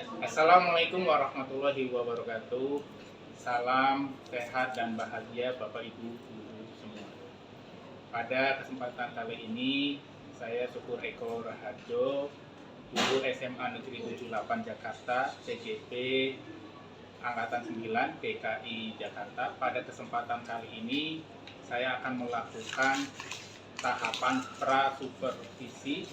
Assalamualaikum warahmatullahi wabarakatuh. Salam sehat dan bahagia Bapak Ibu guru semua. Pada kesempatan kali ini saya Syukur Eko Raharjo, guru SMA Negeri 78 Jakarta, CGP Angkatan 9 DKI Jakarta. Pada kesempatan kali ini saya akan melakukan tahapan pra-supervisi.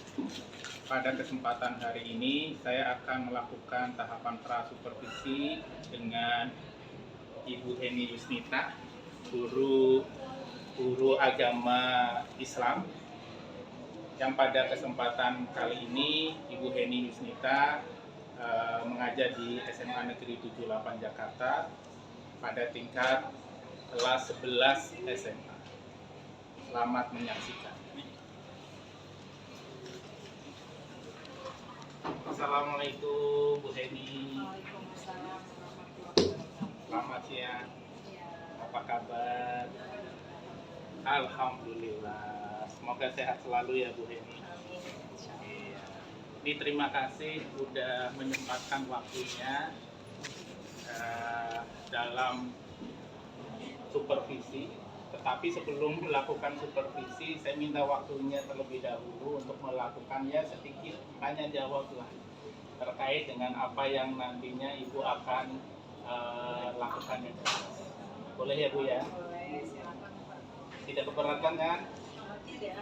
Pada kesempatan hari ini saya akan melakukan tahapan pra-supervisi dengan Ibu Heni Yusnita, guru agama Islam, yang pada kesempatan kali ini Ibu Heni Yusnita mengajar di SMA Negeri 78 Jakarta pada tingkat kelas 11 SMA. Selamat menyaksikan. Assalamualaikum Bu Heni. Waalaikumsalam warahmatullahi wabarakatuh. Selamat siang. Ya, Apa kabar? Alhamdulillah. Semoga sehat selalu ya Bu Heni. amin. Insyaallah. Iya. Ini terima kasih sudah menyempatkan waktunya dalam supervisi. Tetapi sebelum melakukan supervisi, saya minta waktunya terlebih dahulu untuk melakukannya sedikit tanya jawab lah terkait dengan apa yang nantinya Ibu akan lakukan di kelas. Boleh ya Bu ya? Boleh, silakan Pak. Tidak keberatan kan? Tidak.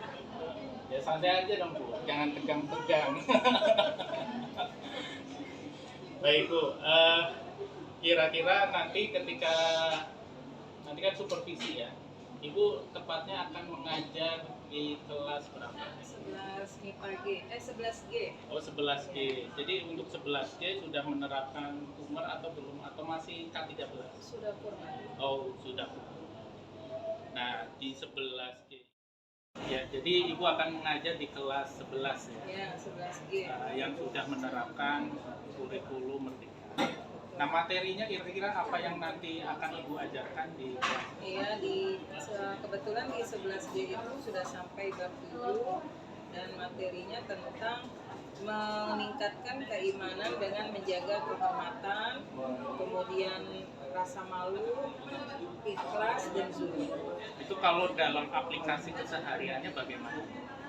Ya santai aja dong Bu, jangan tegang-tegang. Baik Bu, kira-kira nanti ketika nanti kan supervisi ya, Ibu tepatnya akan mengajar di kelas berapa? 11 MIPA G, 11G. Oh 11G. Jadi untuk 11G sudah menerapkan tumor atau belum? Atau masih K13? Sudah purna. Oh sudah. Nah di 11G. Ya, jadi Ibu akan mengajar di kelas 11 ya, Ya, 11G. Yang sudah menerapkan kurikulum Merdeka. Nah materinya kira-kira apa yang nanti akan Ibu ajarkan di kelas? Iya, kebetulan di 11G itu sudah sampai bab 7 dan materinya tentang meningkatkan keimanan dengan menjaga kehormatan, kemudian rasa malu, ikhlas, dan zuhud. Itu kalau dalam aplikasi kesehariannya bagaimana?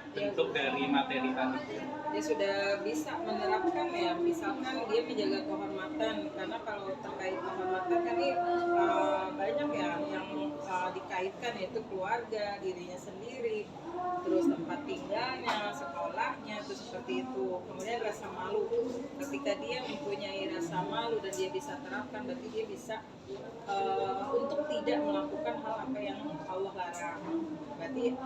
Bentuk dari materi tadi. Dia sudah bisa menerapkan ya, misalkan dia menjaga kehormatan, karena kalau terkait kehormatan kan ini banyak ya yang dikaitkan, yaitu keluarga, dirinya sendiri, terus tempat tinggalnya, sekolahnya, itu seperti itu. Kemudian rasa malu, ketika dia mempunyai rasa malu dan dia bisa terapkan, berarti dia bisa untuk tidak melakukan hal apa yang Allah larang. Berarti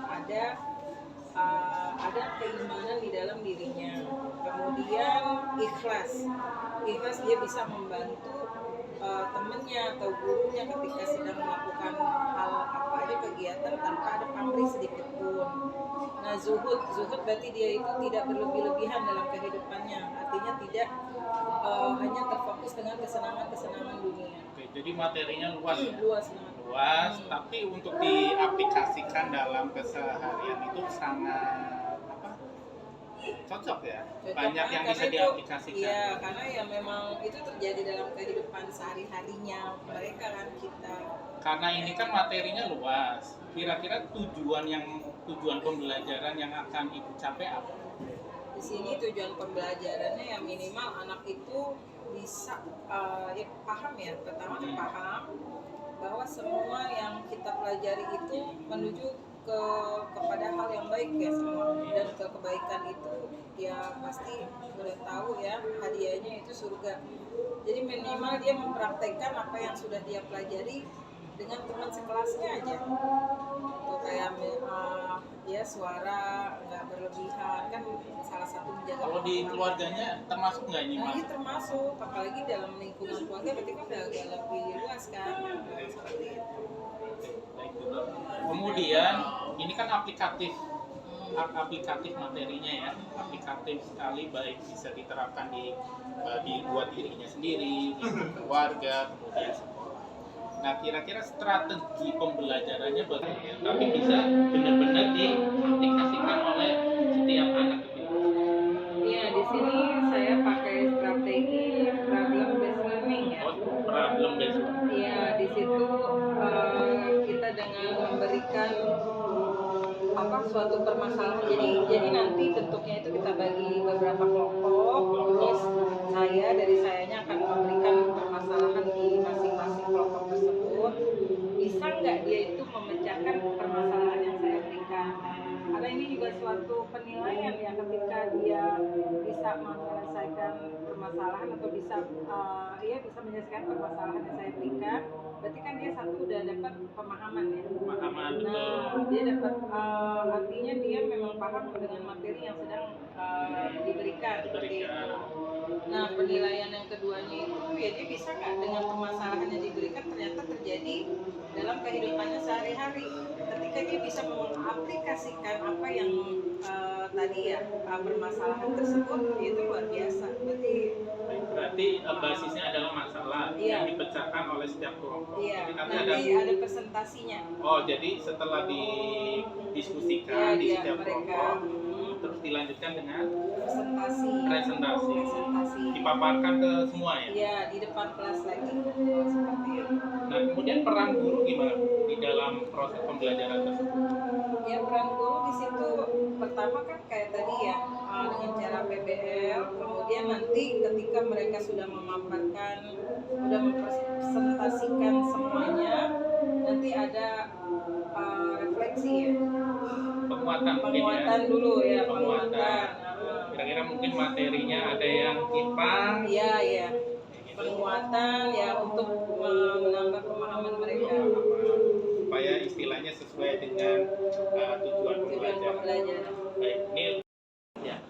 ada keimanan di dalam dirinya. Kemudian ikhlas dia bisa membantu temannya atau gurunya ketika sedang melakukan hal apa aja, kegiatan tanpa ada pamrih sedikit pun. Nah zuhud berarti dia itu tidak berlebih-lebihan dalam kehidupannya, artinya tidak hanya terfokus dengan kesenangan dunia. Oke, jadi materinya luas ya? Luas banget. Luas, tapi untuk diaplikasikan dalam keseharian itu sangat cocok ya? Cocok, Banyak yang bisa karena diaplikasikan. Iya, karena ya memang itu terjadi dalam kehidupan sehari-harinya mereka kan, kita. Karena ini kan materinya luas, kira-kira tujuan pembelajaran yang akan Ibu capai apa? Di sini tujuan pembelajarannya yang minimal anak itu bisa ya paham ya, pertama paham bahwa semua yang kita pelajari itu menuju kepada hal yang baik ya semua, dan kebaikan itu ya pasti sudah tahu ya hadiahnya itu surga. Jadi minimal dia mempraktekkan apa yang sudah dia pelajari dengan teman sekelasnya aja. Tuh kayak ya suara nggak berlebihan kan salah satu menjaga. Kalau di keluarganya termasuk nggak ini? Nah, ini termasuk, apalagi dalam lingkungan keluarga berarti kan udah agak lebih luas kan, seperti itu. Baik juga. Kemudian ini kan aplikatif materinya ya, aplikatif sekali, baik bisa diterapkan di buat dirinya sendiri, di keluarga, kemudian sekolah. Nah kira-kira strategi pembelajarannya bagaimana? Tapi bisa benar-benar diaplikasikan oleh setiap anak. Iya, di sini saya pakai strategi suatu permasalahan. Jadi nanti bentuknya itu kita bagi beberapa kelompok. Terus dari sayanya akan memberikan permasalahan di masing-masing kelompok tersebut. Bisa nggak dia itu memecahkan permasalahan yang saya berikan? Karena ini juga suatu penilaian ya, ketika dia bisa menyelesaikan permasalahan atau bisa bisa menyelesaikan permasalahan yang saya berikan, berarti kan dia satu udah dapat pemahaman ya. Pemahaman, Nah, dia dapat artinya dia memang paham dengan materi yang sedang diberikan seperti itu. Nah, penilaian yang keduanya itu ya dia bisa nggak dengan permasalahan yang diberikan ternyata terjadi dalam kehidupannya sehari-hari. Ketika dia bisa mengaplikasikan apa yang tadi ya permasalahan tersebut, itu luar biasa. Berarti basisnya adalah masalah yang dipecahkan oleh setiap kelompok. Iya. Jadi Nanti ada presentasinya. Oh, jadi setelah didiskusikan di setiap kelompok, terus dilanjutkan dengan presentasi. Dipaparkan ke semua ya? Iya, di depan kelas lagi. Seperti itu. Nah, kemudian peran guru gimana di dalam proses pembelajaran tersebut? Ya, peran guru di situ pertama kan kayak tadi ya, dengan cara PBL, kemudian nanti ketika mereka sudah memaparkan, sudah mempresentasikan semuanya, nanti ada refleksi ya. Penguatan dulu ya, penguatan. Kira-kira mungkin materinya ada yang timpang. Iya. Penguatan ya untuk menambah pemahaman mereka. Supaya istilahnya sesuai dengan tujuan pembelajaran. Baik, ini ya.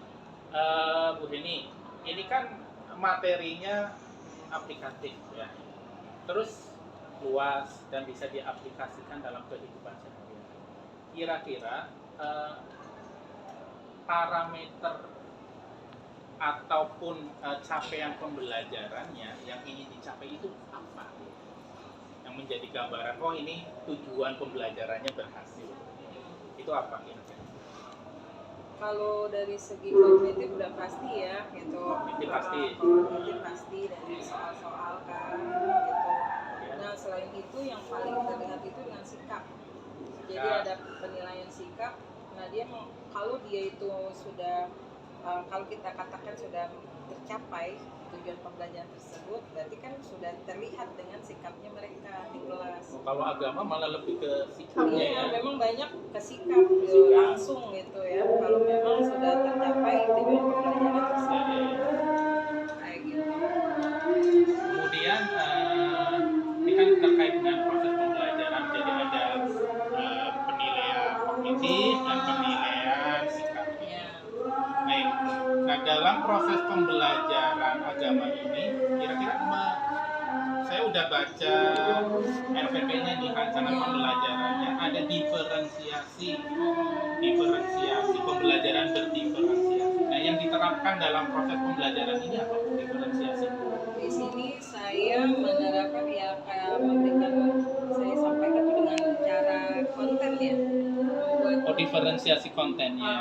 Bu Heni, ini kan materinya aplikatif ya. Terus luas dan bisa diaplikasikan dalam kehidupan sehari-hari. Kira-kira parameter ataupun capaian pembelajarannya yang ingin dicapai itu apa? Yang menjadi gambaran, oh ini tujuan pembelajarannya berhasil. Itu apa kira-kira? Kalau dari segi kognitif udah pasti ya, gitu. Kognitif pasti dari soal-soal kan, gitu. Nah, selain itu yang paling terlihat itu dengan sikap. Jadi ada penilaian sikap. Nah, kalau dia itu sudah kalau kita katakan sudah tercapai tujuan pembelajaran tersebut, berarti kan sudah terlihat dengan sikapnya mereka di kelas. Kalau agama malah lebih ke sikapnya ya? Memang banyak ke sikap langsung gitu ya. Kalau memang sudah tercapai tujuan pembelajaran tersebut, kayak gitu. Kemudian ini kan terkait dengan proses pembelajaran, jadi ada penilaian kognitif dan penilaian sikapnya. Baik, nah dalam proses pembelajaran agama ini, kira-kira saya udah baca RPP-nya di rancangan pembelajarannya, ada diferensiasi pembelajaran berdiferensiasi. Nah, yang diterapkan dalam proses pembelajaran ini apa diferensiasi? Di sini saya menerapkan ya kayak memberikan, saya sampaikan itu dengan cara konten ya. Diferensiasi kontennya.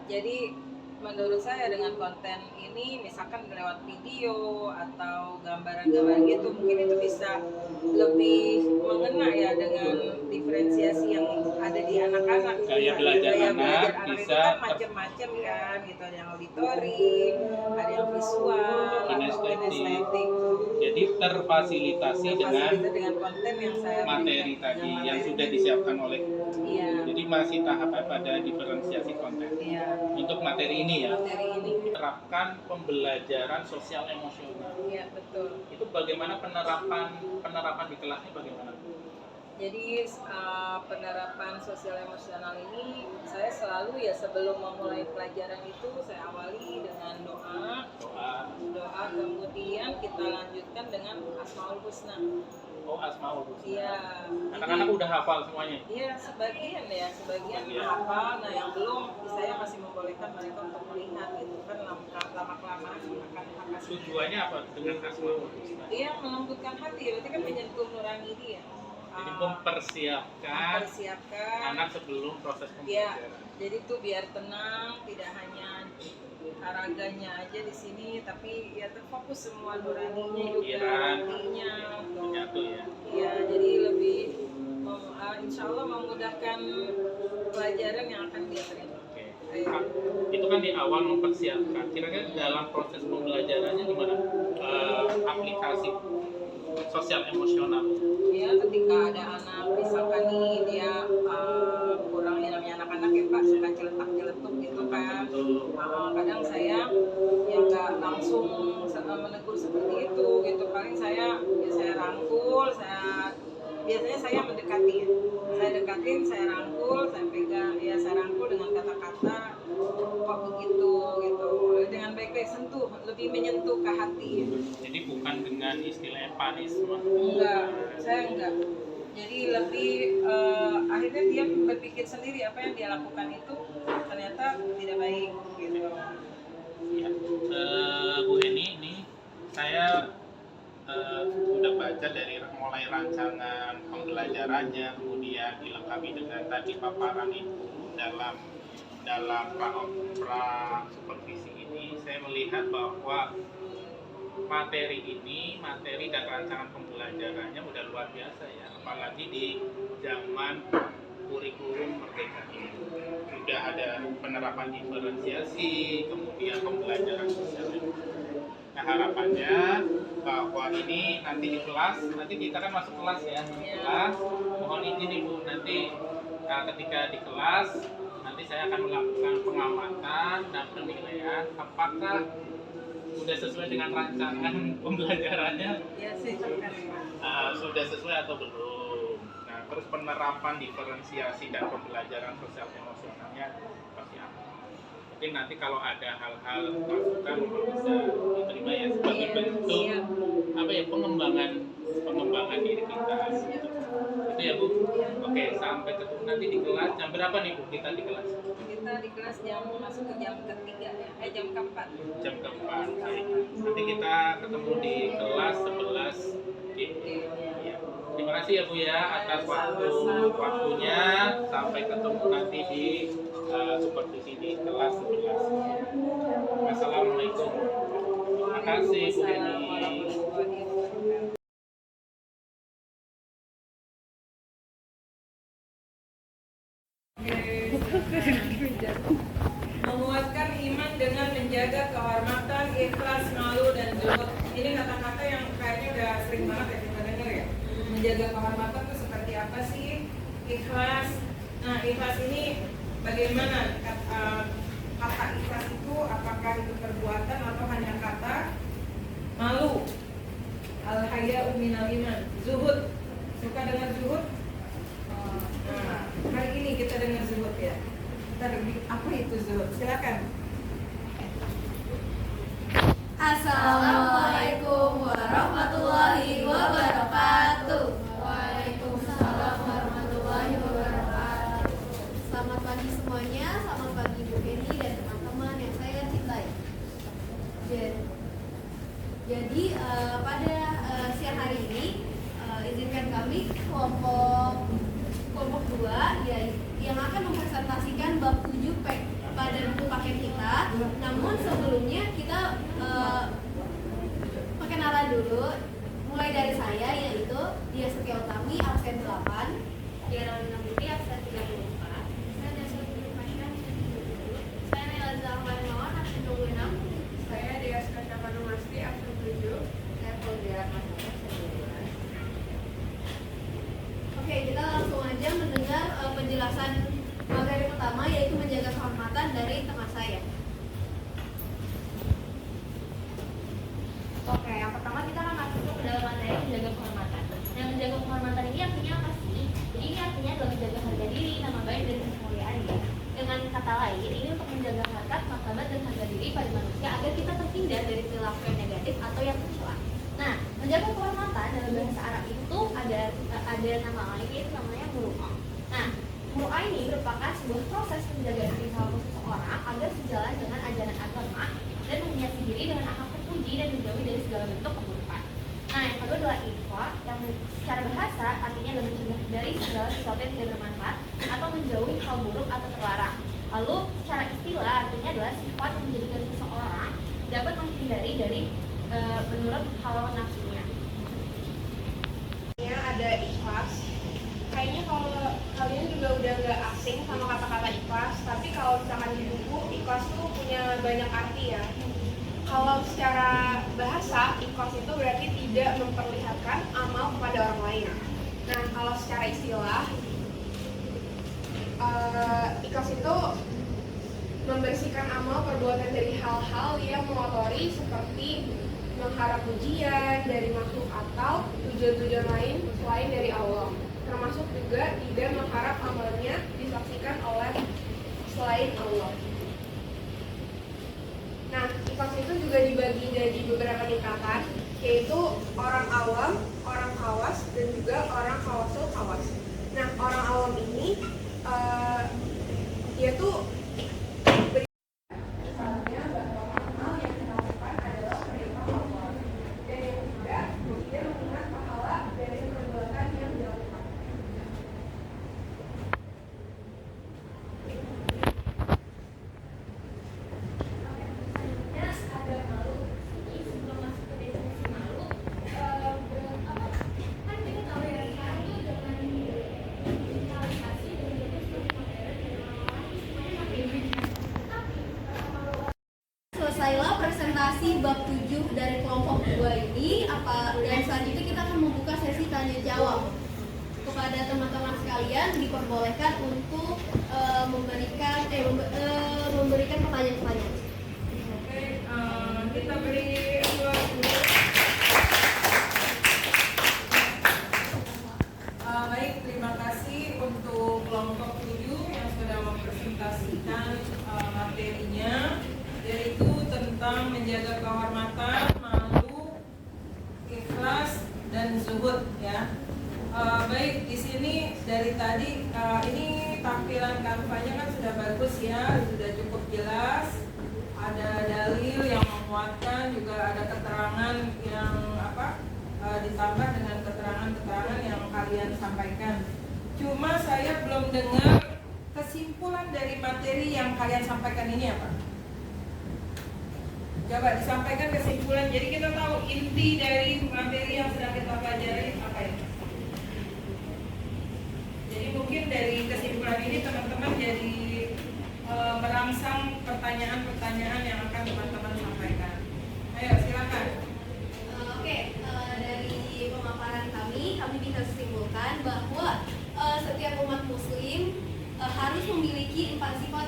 Jadi menurut saya dengan konten ini misalkan lewat video atau gambaran-gambaran gitu, mungkin itu bisa lebih mengena ya dengan diferensiasi yang ada di anak-anak. Gaya belajar anak itu bisa kan macam-macam kan, gitu, ada yang auditori, ada yang visual, atau kinestetik. Jadi terfasilitasi dengan konten yang saya materi tadi yang sudah disiapkan oleh. Jadi masih tahap pada diferensiasi konten. Untuk materi ini ya. Terapkan pembelajaran sosial emosional. Iya, betul. Itu bagaimana penerapan di kelasnya bagaimana? Jadi penerapan sosial emosional ini saya selalu ya sebelum memulai pelajaran itu saya awali dengan doa, kemudian kita lanjutkan dengan Asmaul Husna. Asmaul Husna. Iya. Anak-anak udah hafal semuanya? Iya, sebagian hafal. Nah, yang belum saya masih membolehkan mereka untuk melihat gitu kan, lama-kelamaan akan tujuannya apa dengan Asmaul Husna? Iya, melembutkan hati, berarti kan menyentuh nurani dia. Jadi mempersiapkan anak sebelum proses pembelajaran. Ya, jadi tuh biar tenang, tidak hanya raganya aja di sini, tapi ya terfokus semua nuraninya juga, hatinya. Menyatu ya. Iya, jadi lebih insya Allah memudahkan pelajaran yang akan dia terima. Oke. Nah, itu kan di awal mempersiapkan. Kira-kira dalam proses pembelajarannya gimana? Aplikasi sosial emosional. Ya, ketika ada anak misalkan nih dia kurang, ya namanya anak-anak ya Pak, suka celetak-celetuk gitu kan. Kadang saya ya nggak langsung menegur seperti itu gitu, paling saya rangkul, biasanya saya mendekati ya. Saya dekatin, saya rangkul, saya pegang, ya saya rangkul dengan kata-kata kok begitu gitu, dengan baik-baik, sentuh, lebih menyentuh ke hati ya. Jadi bukan dengan istilahnya panisme. Enggak, saya enggak. Jadi lebih akhirnya dia berpikir sendiri apa yang dia lakukan itu ternyata tidak baik gitu. Ya. Bu Heni, ini saya sudah baca dari mulai rancangan pembelajarannya, kemudian dilengkapi dengan tadi paparan Ibu dalam pra supervisi ini. Saya melihat bahwa materi dan rancangan pembelajarannya udah luar biasa ya, apalagi di zaman kurikulum merdeka ini. Sudah ada penerapan diferensiasi, kemudian pembelajaran sosial. Nah, harapannya bahwa ini nanti di kelas, nanti kita kan masuk kelas ya, kelas. Mohon izin Ibu, nanti ketika di kelas nanti saya akan melakukan pengamatan dan penilaian apakah sudah sesuai dengan rancangan pembelajarannya. Ya, Sudah sesuai atau belum. Nah, terus penerapan diferensiasi dan pembelajaran sosial emosionalnya seperti apa. Mungkin nanti kalau ada hal-hal masukan bisa diterima ya sebagai bentuk apa ya, pengembangan diri kita gitu. Itu ya Bu. Oke, sampai ketemu nanti di kelas. Jam berapa nih Bu kita di kelas? Kita di kelas masuk ke jam ketiga ya, jam keempat. Jam keempat. Nanti kita ketemu di kelas 11 G. Ya. Terima kasih ya Bu ya atas waktunya. Sampai ketemu nanti di supervisi di kelas 11. Assalamualaikum. Terima kasih Bu Heni. Menguatkan iman dengan menjaga kehormatan, ikhlas, malu, dan zuhud. Ini kata-kata yang kayaknya udah sering banget ya kita dengar ya. Menjaga kehormatan itu seperti apa sih? Ikhlas. Nah, ikhlas ini bagaimana? Kata ikhlas itu apakah itu perbuatan atau hanya kata? Malu. Al-haya'u minal iman. Zuhud. Suka dengan zuhud? Nah, hari ini kita dengar zuhud ya. Apa itu zuhud? Silakan. Assalamualaikum warahmatullahi wabarakatuh. Waalaikumsalam warahmatullahi wabarakatuh. Selamat pagi semuanya, selamat pagi Bu Heni dan teman-teman yang saya cintai. Jadi pada siang hari ini izinkan kami kelompok 2 yang akan mempresentasikan bab 7P pada buku paket kita. Namun sebelumnya kita perkenalan dulu, mulai dari saya, yaitu Dia Setia Utami, absen 8, Dia Rawina Putri, absen 34, saya Desa Putri Pasha, absen 37, saya Nela Zalman Mawan, absen 26, saya Dia Skasya Masti, absen 7, saya Polda Mas, absen 12. Oke, kita langsung aja mendengar penjelasan materi pertama, yaitu menjaga kehormatan dari teman saya. Oke, yang pertama kita akan masuk ke dalam materi menjaga kehormatan. Nah, menjaga kehormatan ini artinya apa sih? Jadi ini artinya adalah menjaga harga diri, nama baik, dan kemuliaan ya. Dengan kata lain, ini untuk menjaga harkat, martabat, dan harga diri pada manusia agar kita terhindar dari perilaku yang negatif atau yang tercela. Nah, menjaga kehormatan dalam bahasa Arab itu ada nama lain, yaitu namanya muru'ah. Nah, muru'ah ini merupakan sebuah proses menjaga diri seseorang agar sejalan dengan ajaran agama dan menghiasi diri dengan akhlak terpuji dan menjauhi dari segala bentuk keburukan. Nah, yang kedua adalah infaq, yang secara bahasa artinya adalah mencegah dari segala sesuatu yang tidak bermanfaat atau menjauhi hal buruk atau terlarang. Lalu secara istilah artinya adalah sifat yang menjadikan seseorang dapat menghindari dari menurut hawa nafsunya. Ada ikhlas, kayaknya kalau misalkan di buku ikhlas tuh punya banyak arti ya. Kalau secara bahasa, ikhlas itu berarti tidak memperlihatkan amal kepada orang lain. Nah, kalau secara istilah, ikhlas itu membersihkan amal perbuatan dari hal-hal yang mengotori seperti mengharap pujian dari makhluk atau tujuan-tujuan lain selain dari Allah. Termasuk juga tidak mengharap amalnya disaksikan oleh selain Allah. Nah, ikhlas itu juga dibagi jadi beberapa tingkatan, yaitu orang awam, orang khawas, dan juga orang khawasul khawas. Nah, orang awam ini dia tuh misalnya bahwa amal yang kita lakukan adalah perintah Allah, dan yang ketiga dia mengingat pahala dari perbuatan yang dilakukan. Selesailah presentasi bab 7 dari kelompok 2 ini. Dan selanjutnya kita akan membuka sesi tanya jawab. Kepada teman-teman sekalian diperbolehkan untuk memberikan pertanyaan-pertanyaan. Oke, kita beri ruang dulu. Baik, terima kasih untuk kelompok 7 yang sudah mempresentasikan materinya, yaitu tentang menjaga kehormatan, malu, ikhlas, dan zuhud ya. Baik, di sini dari tadi ini tampilan kanvanya kan sudah bagus ya, sudah cukup jelas. Ada dalil yang menguatkan, juga ada keterangan yang ditambah dengan keterangan-keterangan yang kalian sampaikan. Cuma saya belum dengar kesimpulan dari materi yang kalian sampaikan ini apa? Coba disampaikan kesimpulan. Jadi kita tahu inti dari materi yang sedang kita pelajari apa ya? Jadi mungkin dari kesimpulan ini teman-teman jadi merangsang pertanyaan-pertanyaan yang akan teman-teman sampaikan. Ayo silakan. Dari pemaparan kami bisa simpulkan bahwa setiap umat muslim harus memiliki 4 sifat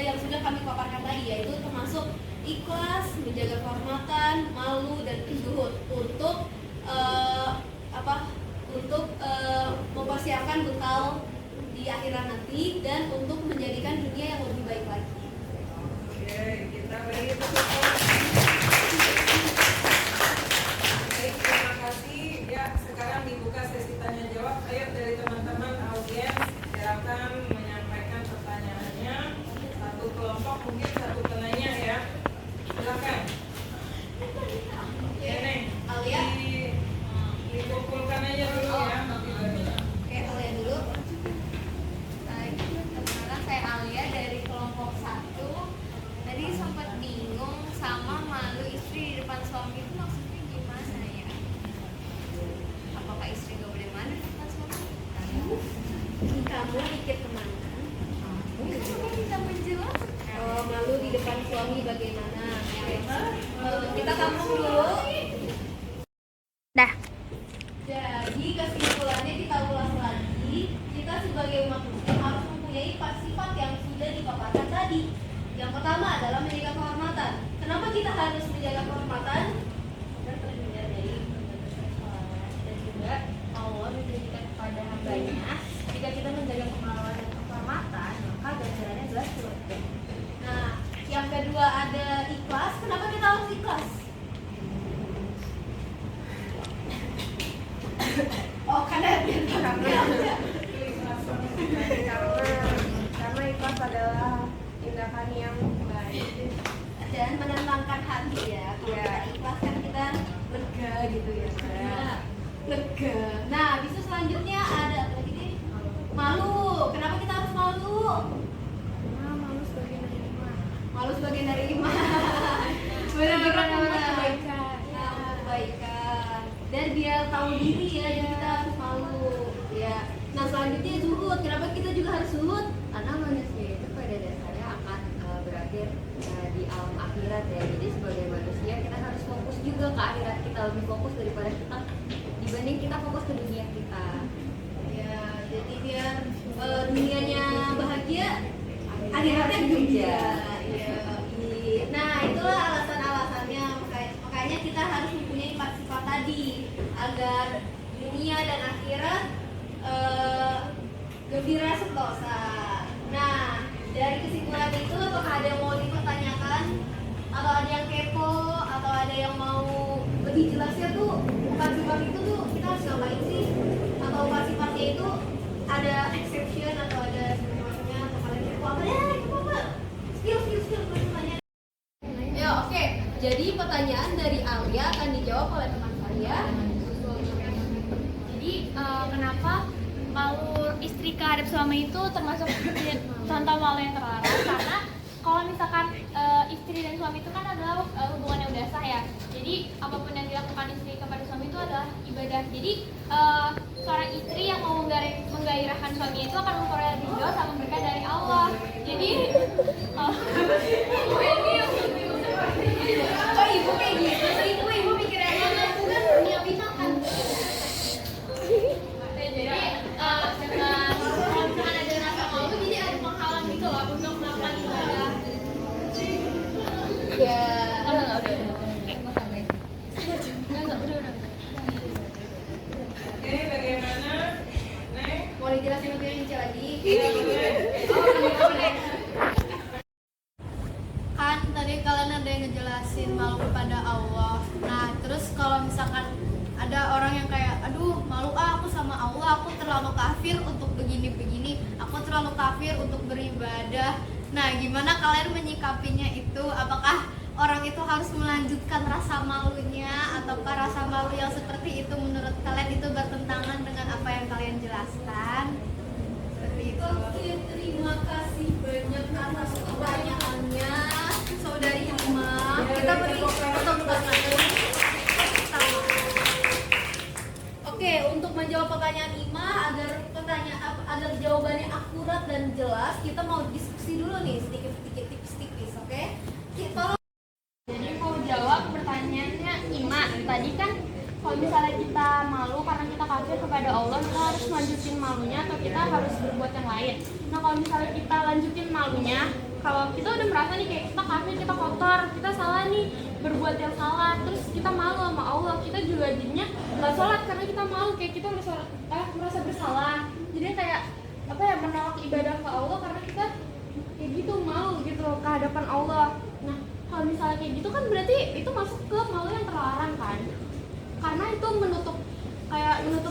yang sudah kami paparkan tadi, yaitu termasuk ikhlas, menjaga kehormatan, malu, dan zuhud untuk mempersiapkan bekal di akhirat nanti dan untuk menjadikan dunia yang lebih baik lagi. Oke, kita beri tepuk tangan. Baik, terima kasih. Ya, sekarang dibuka sesi tanya jawab. Ayo dari teman-teman audiens, silakan menyampaikan pertanyaannya. Satu kelompok mungkin satu penanya ya. Silakan. Ya, Neng. Alia. Dikumpulkan aja dulu ya. Oke, Alia dulu. Baik, perkenalkan saya Alia dari kelompok 1. Tadi sempat bingung sama malu istri di depan suami itu maksudnya gimana ya? Apakah istri gak boleh malu di depan suami? Kamu dikit kemana? Coba kita menjelaskan. Malu di depan suami bagaimana? Kita kampung dulu. Dah. Jadi kesimpulannya kita ulas lagi. Kita sebagai umat muslim harus mempunyai 4 sifat yang sudah dipaparkan tadi. Yang pertama adalah menjaga kehormatan. Kenapa kita harus menjaga kehormatan? Dan terhindar dari dan juga Allah menjadikan kepada hambanya. Jika kita menjaga kemaluan dan kehormatan, maka ganjarannya jelas surga. Nah, yang kedua ada ikhlas. Kenapa kita harus ikhlas? Karena ikhlas adalah tindakan yang baik dan menenangkan hati ya. Kalau kita ikhlas kan kita lega gitu ya. Lega. Nah, bisa selanjutnya ada apa lagi nih? Malu. Kenapa kita harus malu? malu sebagai iman. Malu sebagian dari iman. Benar-benar kebaikan. Dan biar tahu diri ya, jadi kita harus malu ya. Nah, selanjutnya zuhud. Kenapa kita juga harus zuhud? Karena manusia itu pada dasarnya berpikir di alam akhirat ya. Jadi sebagai manusia kita harus fokus juga ke akhirat kita, lebih fokus daripada kita dibanding kita fokus ke dunia kita. Ya, jadi biar dunianya bahagia, akhiratnya juga. Ya, nah itulah alasan-alasannya, makanya kita harus mempunyai 4 sifat tadi agar dunia dan akhirat gembira sentosa. Nah, dari kesimpulan itu apakah ada yang mau dipertanyakan atau ada yang kepo atau ada yang mau lebih jelasnya tuh 4 sifat itu tuh kita harus ngapain sih, atau 4 sifatnya itu ada exception atau ada semacamnya, atau kalian kepo apa ya, kepo apa skill pertanyaan. Ya oke. Jadi pertanyaan dari Alia akan dijawab oleh teman saya. Jadi kenapa malu istri kehadap suami itu termasuk contoh malu yang terlarang? Karena kalau misalkan istri dan suami itu kan adalah hubungan yang udah sah ya. Jadi apapun yang dilakukan istri kepada suami itu adalah ibadah. Jadi seorang istri yang mau menggairahkan suaminya itu akan memperoleh lebih jauh sama berkah dari Allah. Jadi Kok ibu kayak gitu sih? Ibu mikirnya mana? Aku kan nyiapin makan. jadi kalau misalkan ada rasa malu, jadi ada penghalang gitu loh untuk melakukan ibadah. Ya. Oke, bagaimana? Nek? Mau dijelasin lebih rinci lagi? Kan tadi kalian ada yang ngejelasin malu kepada Allah. Nah, terus kalau misalkan ada orang yang kayak, aduh malu aku sama Allah, aku terlalu kafir untuk begini-begini, aku terlalu kafir untuk beribadah. Nah, gimana kalian menyikapinya itu? Apakah orang itu harus melanjutkan rasa malunya, ataukah rasa malu yang seperti itu menurut kalian itu bertentangan dengan apa yang kalian jelaskan? Seperti itu. Oke, terima kasih banyak atas pertanyaannya, Saudari Ima. Kita beri tepuk tangan. Oke, untuk menjawab pertanyaan Ima agar jawabannya akurat dan jelas, kita mau diskusi dulu nih sedikit tipis-tipis, oke? Kita Jadi mau jawab pertanyaannya Ima, tadi kan kalau misalnya kita malu karena kita kafir kepada Allah, kita harus lanjutin malunya atau kita harus berbuat yang lain. Nah kalau misalnya kita lanjutin malunya, kalau kita udah merasa nih kayak kita kafir, kita kotor, kita salah nih, berbuat yang salah, terus kita malu sama Allah, kita juga jadinya nggak sholat karena kita malu, kayak kita merasa bersalah. Jadi kayak apa ya, menolak ibadah ke Allah karena kita kayak gitu malu gitu ke hadapan Allah. Nah kalau misalnya kayak gitu kan berarti itu masuk ke malu yang terlarang kan, karena itu menutup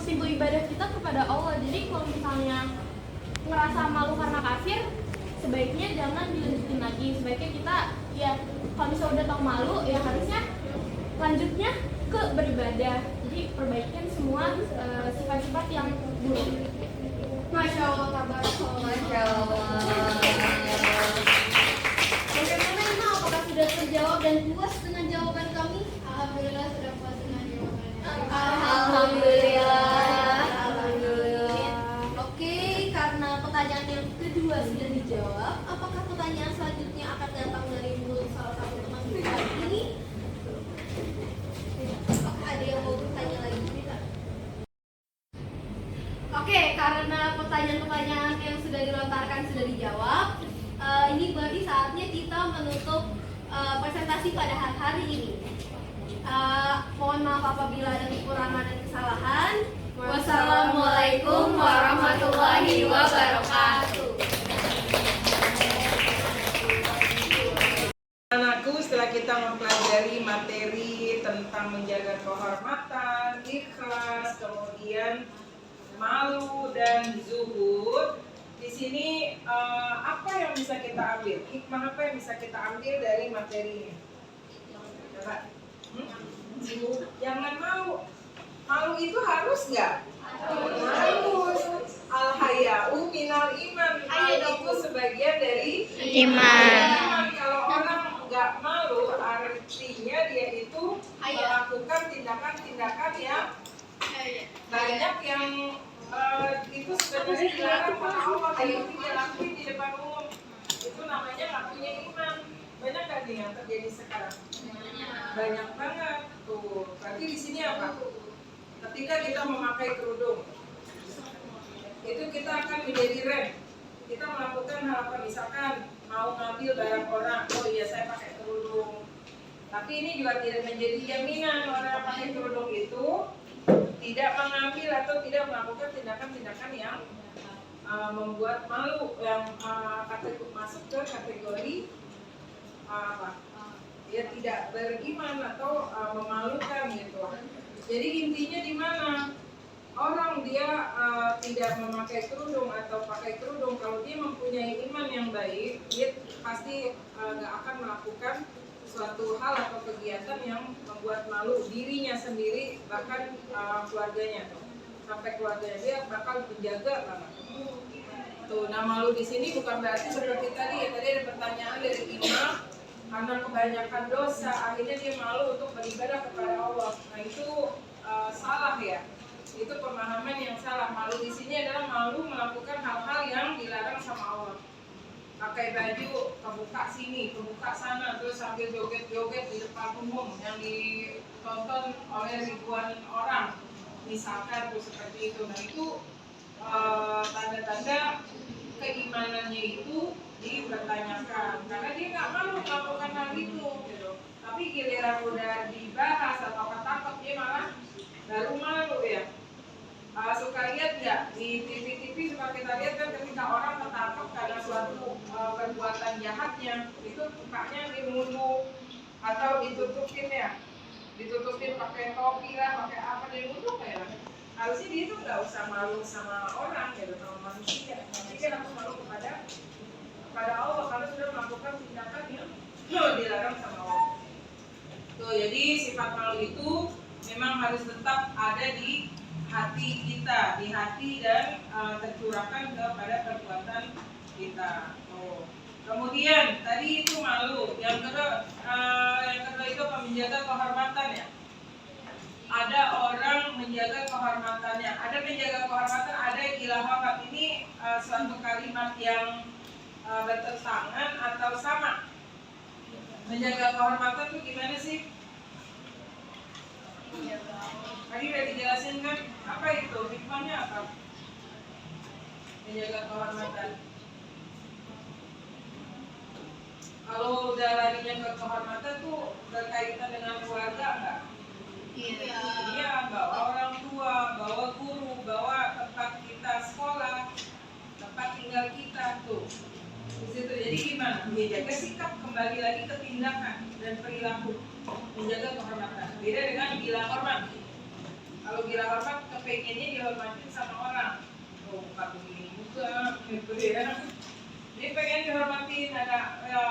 pintu ibadah kita kepada Allah. Jadi kalau misalnya ngerasa malu karena kafir, sebaiknya jangan dilanjutin lagi. Sebaiknya kita ya kalau misalnya udah tahu malu ya harusnya lanjutnya ke beribadah. Jadi perbaikin semua sifat-sifat yang buruk. Masya Allah, tabarakallah. Masya Allah. Bagaimana Ima? Apakah sudah terjawab dan puas dengan jawaban kami? Alhamdulillah sudah puas dengan jawabannya. Alhamdulillah. Oke, karena pertanyaan yang kedua sudah dijawab, apakah pertanyaan selanjutnya akan datang dari mulut salah satu teman kita ini? Apakah ada yang mau bertanya lagi? Oke, karena pertanyaan-pertanyaan yang sudah dilontarkan sudah dijawab, ini berarti saatnya kita menutup presentasi pada hari ini. Mohon maaf apabila ada kekurangan dan kesalahan. Wassalamualaikum warahmatullahi wabarakatuh. Anakku, setelah kita mempelajari materi tentang menjaga kehormatan, ikhlas, kemudian malu dan zuhud, di sini apa yang bisa kita ambil? Hikmah apa yang bisa kita ambil dari materi ini? Coba. Jangan malu. Malu itu harus nggak? Harus. Al-haya'u minal iman. Malu itu sebagian dari iman. Kalau orang nggak malu, artinya dia itu melakukan tindakan-tindakan yang banyak yang itu sebenarnya dilarang oleh Allah. Kalau dia lakuin di depan umum, itu namanya nggak punya iman. yang terjadi sekarang? Banyak banget tuh. Berarti di sini apa? Ketika kita memakai kerudung, itu kita akan menjadi rem. Kita melakukan hal apa? Misalkan mau ngambil barang orang, oh iya saya pakai kerudung. Tapi ini juga tidak menjadi jaminan orang yang pakai kerudung itu tidak mengambil atau tidak melakukan tindakan-tindakan yang membuat malu, yang masuk ke kategori apa? Ya tidak beriman atau memalukan gitu. Jadi intinya di mana? Orang dia tidak memakai kerudung atau pakai kerudung, kalau dia mempunyai iman yang baik, dia pasti nggak akan melakukan suatu hal atau kegiatan yang membuat malu dirinya sendiri, bahkan keluarganya tuh. Sampai keluarganya dia bakal menjaga banget. Tuh, nah malu di sini bukan berarti seperti tadi ya, tadi ada pertanyaan dari imam, karena kebanyakan dosa akhirnya dia malu untuk beribadah kepada Allah. Nah itu salah ya. Itu pemahaman yang salah. Malu di sini adalah malu melakukan hal-hal yang dilarang sama Allah. Pakai baju kebuka sini, kebuka sana, terus sambil joget-joget di depan umum yang ditonton oleh ribuan orang, misalkan tuh seperti itu. Nah itu tanda-tanda keimanannya itu dipertanyakan karena dia nggak malu melakukan hal itu gitu. Tapi giliran udah dibahas atau ketangkep dia malah baru malu ya. Suka lihat nggak di TV suka kita lihat kan ketika orang tertangkap karena suatu perbuatan jahatnya itu mukanya dimunduh atau ditutupin ya, ditutupin pakai topi lah, pakai apa dimunduh ya. Harusnya dia itu nggak usah malu sama orang gitu, sama manusia. Manusia harus malu kepada Allah karena sudah melakukan tindakan yang dilarang sama Allah. Tuh, jadi sifat malu itu memang harus tetap ada di hati kita, di hati dan tercurahkan kepada perbuatan kita. Tuh. Kemudian tadi itu malu, yang kedua itu menjaga kehormatan ya. Ada orang menjaga kehormatannya, ada menjaga kehormatan, ada yang gila hormat. Ini suatu kalimat yang bertentangan atau sama. Menjaga kehormatan itu gimana sih? Tadi udah dijelasin kan, apa itu? Hikmahnya apa? Menjaga kehormatan. Kalau udah larinya ke kehormatan tuh berkaitan dengan keluarga enggak? Iya, bawa orang tua, bawa guru, bawa tempat kita sekolah, tempat tinggal kita tuh. Di situ jadi gimana? Menjaga sikap, kembali lagi ke tindakan dan perilaku, menjaga kehormatan. Beda dengan gila hormat. Kalau gila hormat, kepengennya dihormatin sama orang. Oh, bukan begini juga, gitu ya. Dia pengen dihormatin, ada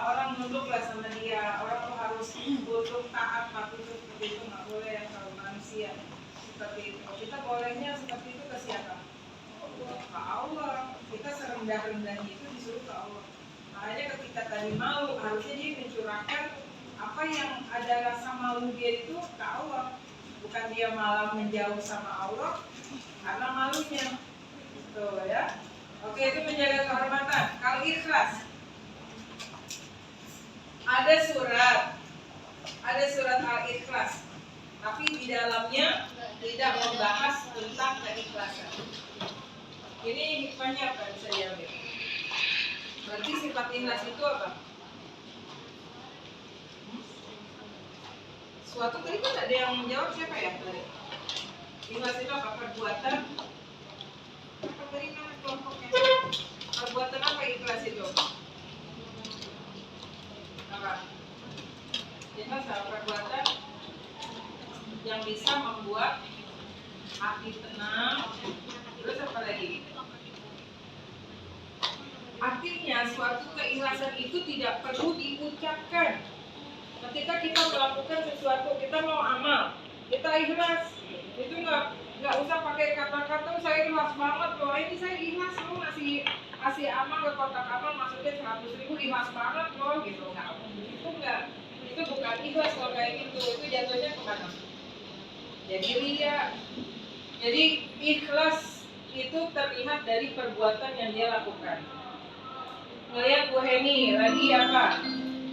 orang nunduk lah sama dia, orang tuh harus tunduk, taat, patuh seperti itu nggak boleh ya kalau manusia seperti itu. Kita bolehnya seperti itu ke siapa? Ke Allah. Kita serendah-rendahnya itu disuruh ke Allah. Makanya ketika tadi malu, harusnya dia mencurahkan apa yang ada rasa malu dia itu ke Allah, bukan dia malah menjauh sama Allah karena malunya. Tuh ya. Oke, itu menjaga kehormatan. Kalau ikhlas, ada surat Al-Ikhlas, tapi di dalamnya tidak membahas tentang keikhlasan. Ini hikmahnya apa bisa diambil? Berarti sifat ikhlas itu apa? Suatu tadi kan ada yang menjawab, siapa ya tadi? Ikhlas itu apa? Perbuatan. Apa tadi nama kelompoknya? Perbuatan apa ikhlas itu? Apa? Ikhlas adalah perbuatan yang bisa membuat hati tenang. Terus apa lagi? Artinya suatu keikhlasan itu tidak perlu diucapkan. Ketika kita melakukan sesuatu, kita mau amal, kita ikhlas, itu nggak usah pakai kata-kata saya ikhlas banget loh, ini saya ikhlas loh ngasih amal ke kotak amal, maksudnya 100.000 ikhlas banget loh gitu. Itu bukan ikhlas kalau kayak gitu, itu jatuhnya kemana? Jadi ria. Jadi ikhlas itu terlihat dari perbuatan yang dia lakukan. Ngelihat Bu Heni lagi apa?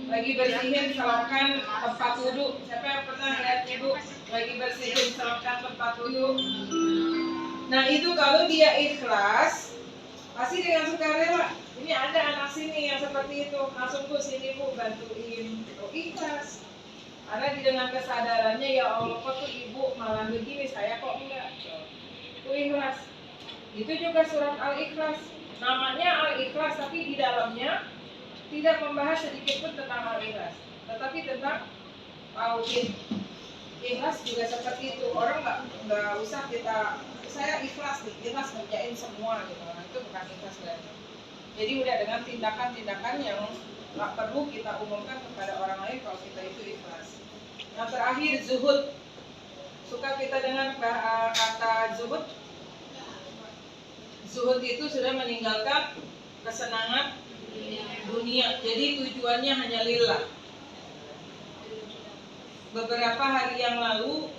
lagi bersihin selokan tempat wudhu. Siapa yang pernah lihat ibu lagi bersihin selokan tempat wudhu? Nah itu kalau dia ikhlas, pasti dengan sukarela. Ini ada anak sini yang seperti itu, langsung Bu sini Bu bantuin. Oh, ikhlas. Karena dengan kesadarannya ya Allah kok tuh ibu malah begini, saya kok enggak. Itu ikhlas. Itu juga surat Al-Ikhlas. Namanya Al-Ikhlas tapi di dalamnya tidak membahas sedikit pun tentang Al-Ikhlas, tetapi tentang tauhid. Ikhlas juga seperti itu. Orang nggak usah saya ikhlas nih, ikhlas ngerjain semua gitu. Nah, itu bukan ikhlas berarti. Jadi udah dengan tindakan-tindakan yang nggak perlu kita umumkan kepada orang lain kalau kita itu ikhlas. Yang terakhir zuhud. Suka kita dengar kata zuhud? Zuhud itu sudah meninggalkan kesenangan dunia. Jadi tujuannya hanya lillah. Beberapa hari yang lalu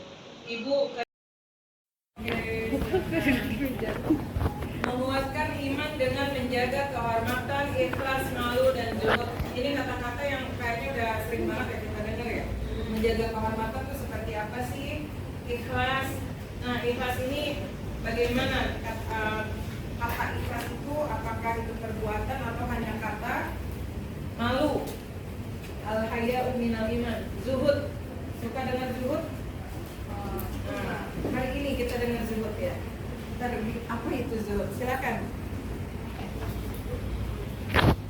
ibu menguatkan iman dengan menjaga kehormatan, ikhlas, malu, dan zuhud. Ini kata-kata yang kayaknya udah sering banget ya kita dengar ya. Menjaga kehormatan itu seperti apa sih? Ikhlas. Nah, ikhlas ini bagaimana? Kata ikhlas itu apakah itu perbuatan atau hanya kata? Malu. Al-haya'u minal iman. Zuhud. Suka dengar zuhud? Nah, hari ini kita dengar zuhud ya. Apa itu zuhud? Silakan.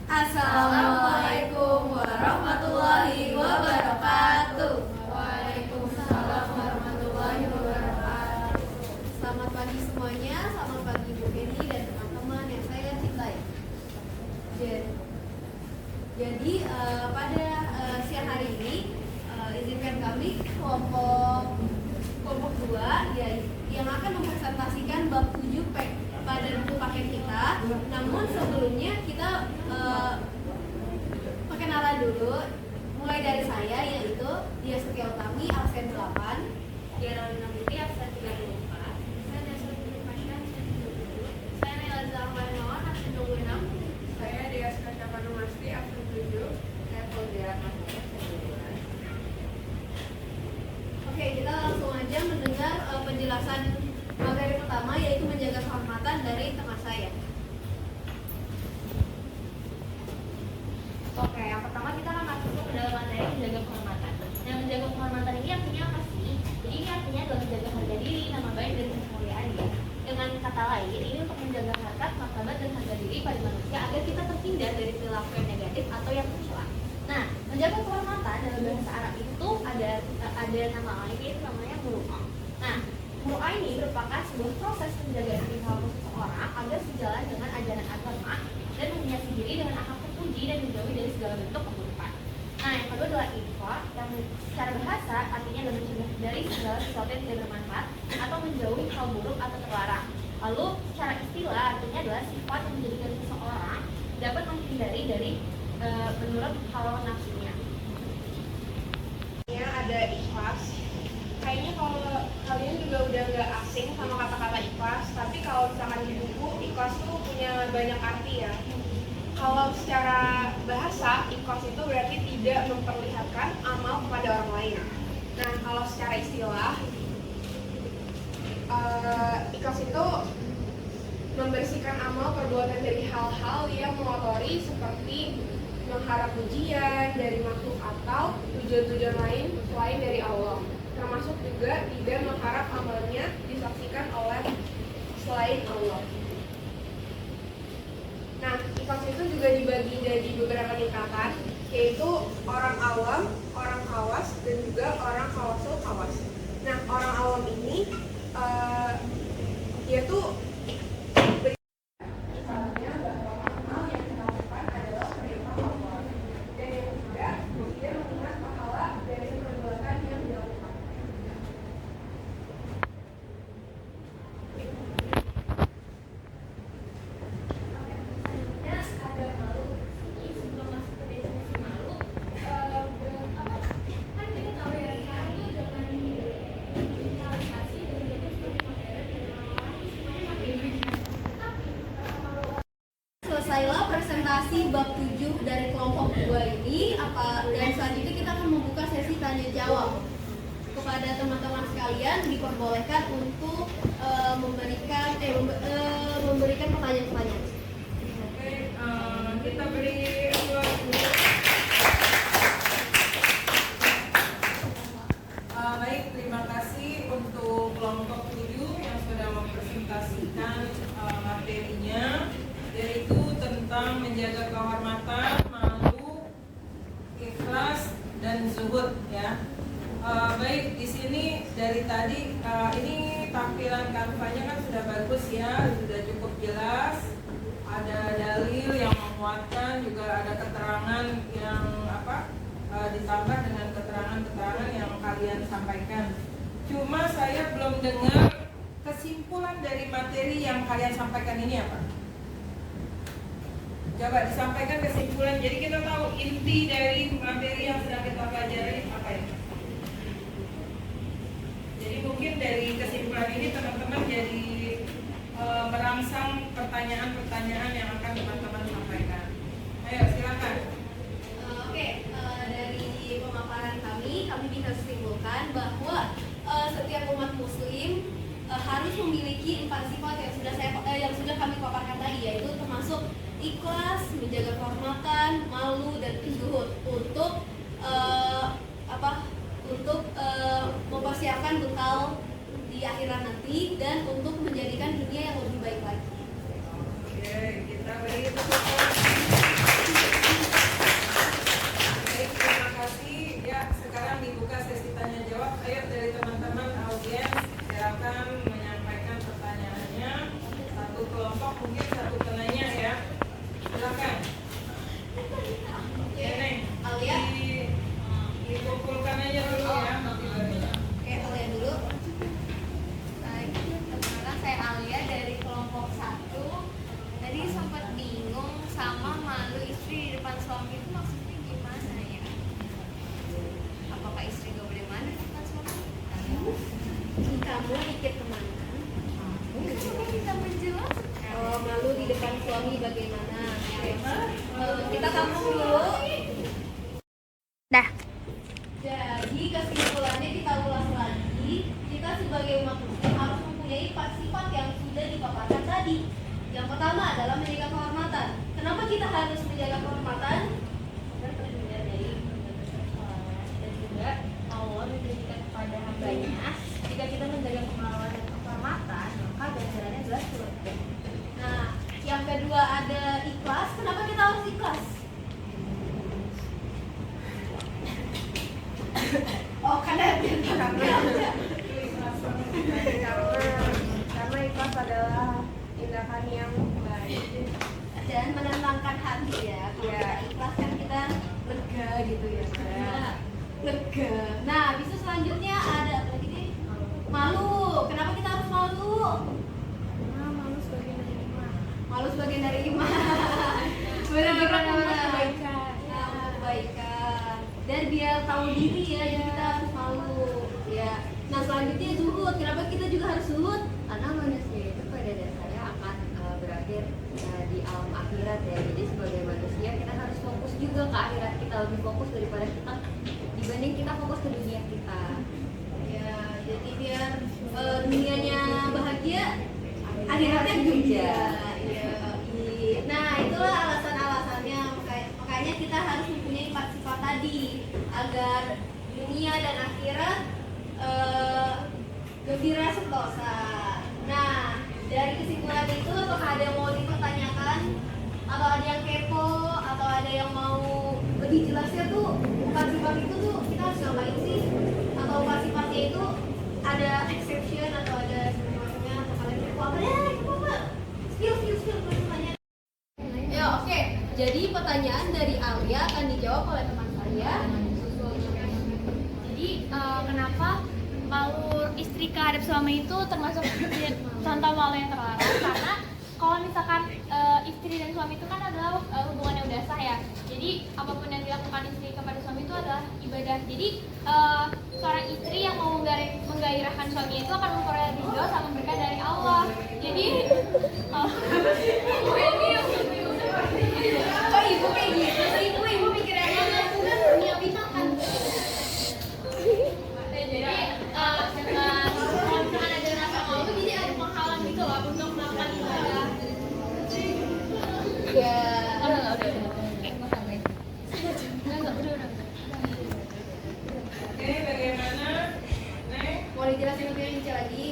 Assalamualaikum warahmatullahi wabarakatuh. Waalaikumsalam warahmatullahi wabarakatuh. Selamat pagi semuanya, selamat pagi Bu Kenny dan teman-teman yang saya cintai. Jadi pada siang hari ini izinkan kami kelompok 2 yang akan mempresentasikan bab 7 pada buku paket kita. Namun sebelumnya kita perkenalan dulu, mulai dari saya, yaitu Dia Setia Utami, absen 8, Dia Rawina Binti, absen 34. saya Desa Putri Fasya, absen 37, saya Naila Zahra Nawan, absen 26, Saya Dea Skasya Panumasti, absen 7. Saya Fauzia Kasih, absen 12. Oke, kita langsung aja mendengar penjelasan materi pertama, yaitu menjaga kehormatan dari teman saya. Oke, yang pertama kita akan masuk ke dalam materi menjaga kehormatan. Nah, menjaga kehormatan ini artinya apa sih? Jadi ini artinya adalah menjaga harga diri, nama baik, dan kemuliaan ya. Dengan kata lain, ini untuk menjaga harkat, martabat, dan harga diri pada manusia agar kita terhindar dari perilaku yang negatif atau yang mencela. Nah, menjaga kehormatan dalam bahasa Arab itu ada nama lain, yaitu namanya muru'ah. Nah, muru'ah ini merupakan sebuah proses penjagaan perilaku seseorang agar sejalan dengan ajaran agama dan menghiasi diri dengan akhlak terpuji dan menjauhi dari segala bentuk keburukan. Nah, yang kedua adalah infak, yang secara bahasa artinya adalah mencegah dari segala sesuatu yang tidak bermanfaat atau menjauhi hal buruk atau terlarang. Lalu secara istilah artinya adalah sifat yang menjadikan seseorang dapat menghindari dari menurut hawa nafsunya. Ada ikhlas. Kayaknya kalau kalian juga udah nggak asing sama kata-kata ikhlas, tapi kalau misalkan di buku ikhlas tuh punya banyak arti ya. Kalau secara bahasa ikhlas itu berarti tidak memperlihatkan amal kepada orang lain. Nah kalau secara istilah ikhlas itu membersihkan amal perbuatan dari hal-hal yang mengotori seperti mengharap pujian dari makhluk atau tujuan-tujuan lain selain dari Allah, termasuk juga tidak mengharap amalnya disaksikan oleh selain Allah. Nah, ikhlas itu juga dibagi dari beberapa tingkatan, yaitu orang awam, orang khawas, dan juga orang khawasul khawas. Nah, orang awam ini dia tuh Selesailah presentasi bab 7 dari kelompok 2 ini. kepada teman-teman sekalian diperbolehkan untuk memberikan pertanyaan-pertanyaan. Oke, kita beri ruang dulu. Baik, terima kasih untuk kelompok 7 yang sudah mempresentasikan materinya, yaitu tentang menjaga kehormatan, malu, ikhlas, dan zuhud ya. Baik, di sini dari tadi ini tampilan kanvanya kan sudah bagus ya, sudah cukup jelas. Ada dalil yang menguatkan, juga ada keterangan yang ditambah dengan keterangan-keterangan yang kalian sampaikan. Cuma saya belum dengar kesimpulan dari materi yang kalian sampaikan ini apa? Coba disampaikan kesimpulan. Jadi kita tahu inti dari materi yang sedang kita pelajari apa ya? Jadi mungkin dari kesimpulan ini teman-teman jadi merangsang pertanyaan-pertanyaan yang akan teman-teman sampaikan. Ayo silakan. Dari pemaparan kami bisa simpulkan bahwa setiap umat muslim harus memiliki 4 sifat yang sudah kami paparkan tadi, yaitu termasuk ikhlas, menjaga kehormatan, malu, dan zuhud untuk mempersiapkan bekal di akhirat nanti dan untuk menjadikan dunia yang lebih baik lagi. Oke, kita beri tepuk tangan. Baik, terima kasih. Ya, sekarang dibuka sesi tanya jawab. Ayo dari teman-teman audiens, silakan menyampaikan pertanyaannya. Satu kelompok mungkin satu penanya ya. Silakan. Ya, Neng. Alia. Dikumpulkan aja dulu ya. Oke, Alia dulu. Baik, perkenalkan saya Alia dari kelompok 1. Tadi sempat bingung sama malu istri di depan suami itu maksudnya gimana ya? Apakah istri gak boleh malu di depan suami? Kamu dikit kemana? Coba kita menjelaskan. Malu di depan suami bagaimana? Kita kampung dulu. Dah. Jadi kesimpulannya kita ulas lagi. Kita sebagai umat muslim harus mempunyai 4 sifat yang sudah dipaparkan tadi. Yang pertama adalah menjaga kehormatan. Kenapa kita harus menjaga kehormatan? Dan terhindar dari dan juga Allah menjadikan kepada hambanya jika kita menjaga kemaluan dan kehormatan maka ganjarannya jelas surga. Nah, yang kedua ada ikhlas. Kenapa kita harus ikhlas? Karena ikhlas adalah tindakan yang baik Dan menenangkan hati ya. Kalau kita ikhlas kan kita lega gitu ya. Lega. Nah, bisa selanjutnya ada apa lagi nih? Malu. Kenapa kita harus malu? malu sebagai iman. Malu sebagian dari iman. Benar-benar kebaikan. Dan biar tahu diri ya, jadi kita harus malu. Ya. Nah, selanjutnya zuhud. Kenapa kita juga harus zuhud? Karena manusia itu pada dasarnya akan berakhir di alam akhirat ya. Jadi sebagai manusia kita harus fokus juga ke akhirat kita, lebih fokus daripada kita dibanding kita fokus ke dunia kita. Ya, jadi biar dunianya bahagia, akhiratnya juga. Ya, nah, itulah alasan-alasannya. Makanya kita harus mempunyai 4 sifat tadi agar dunia dan akhirat gembira sentosa. Nah, dari kesimpulan itu apakah ada yang mau dipertanyakan atau ada yang kepo atau ada yang mau lebih jelasnya tuh 4 sifat itu tuh kita harus ngapain sih? Atau 4 sifatnya itu ada exception atau ada semacamnya atau kalian kepo apa ya? Kepo apa? Skill pertanyaan. Ya, oke. Jadi pertanyaan dari Alia akan dijawab oleh teman saya. Jadi kenapa malu istri kehadap suami itu termasuk contoh malu yang terlarang? Karena kalau misalkan istri dan suami itu kan adalah hubungan yang udah sah ya. Jadi apapun yang dilakukan istri kepada suami itu adalah ibadah. Jadi seorang istri yang mau menggairahkan suaminya itu akan memperoleh ridho sama berkah dari Allah. Jadi Oh, ibu kayak gitu sih, ibu mikirnya apa? Aku kan punya bintang kan. jadi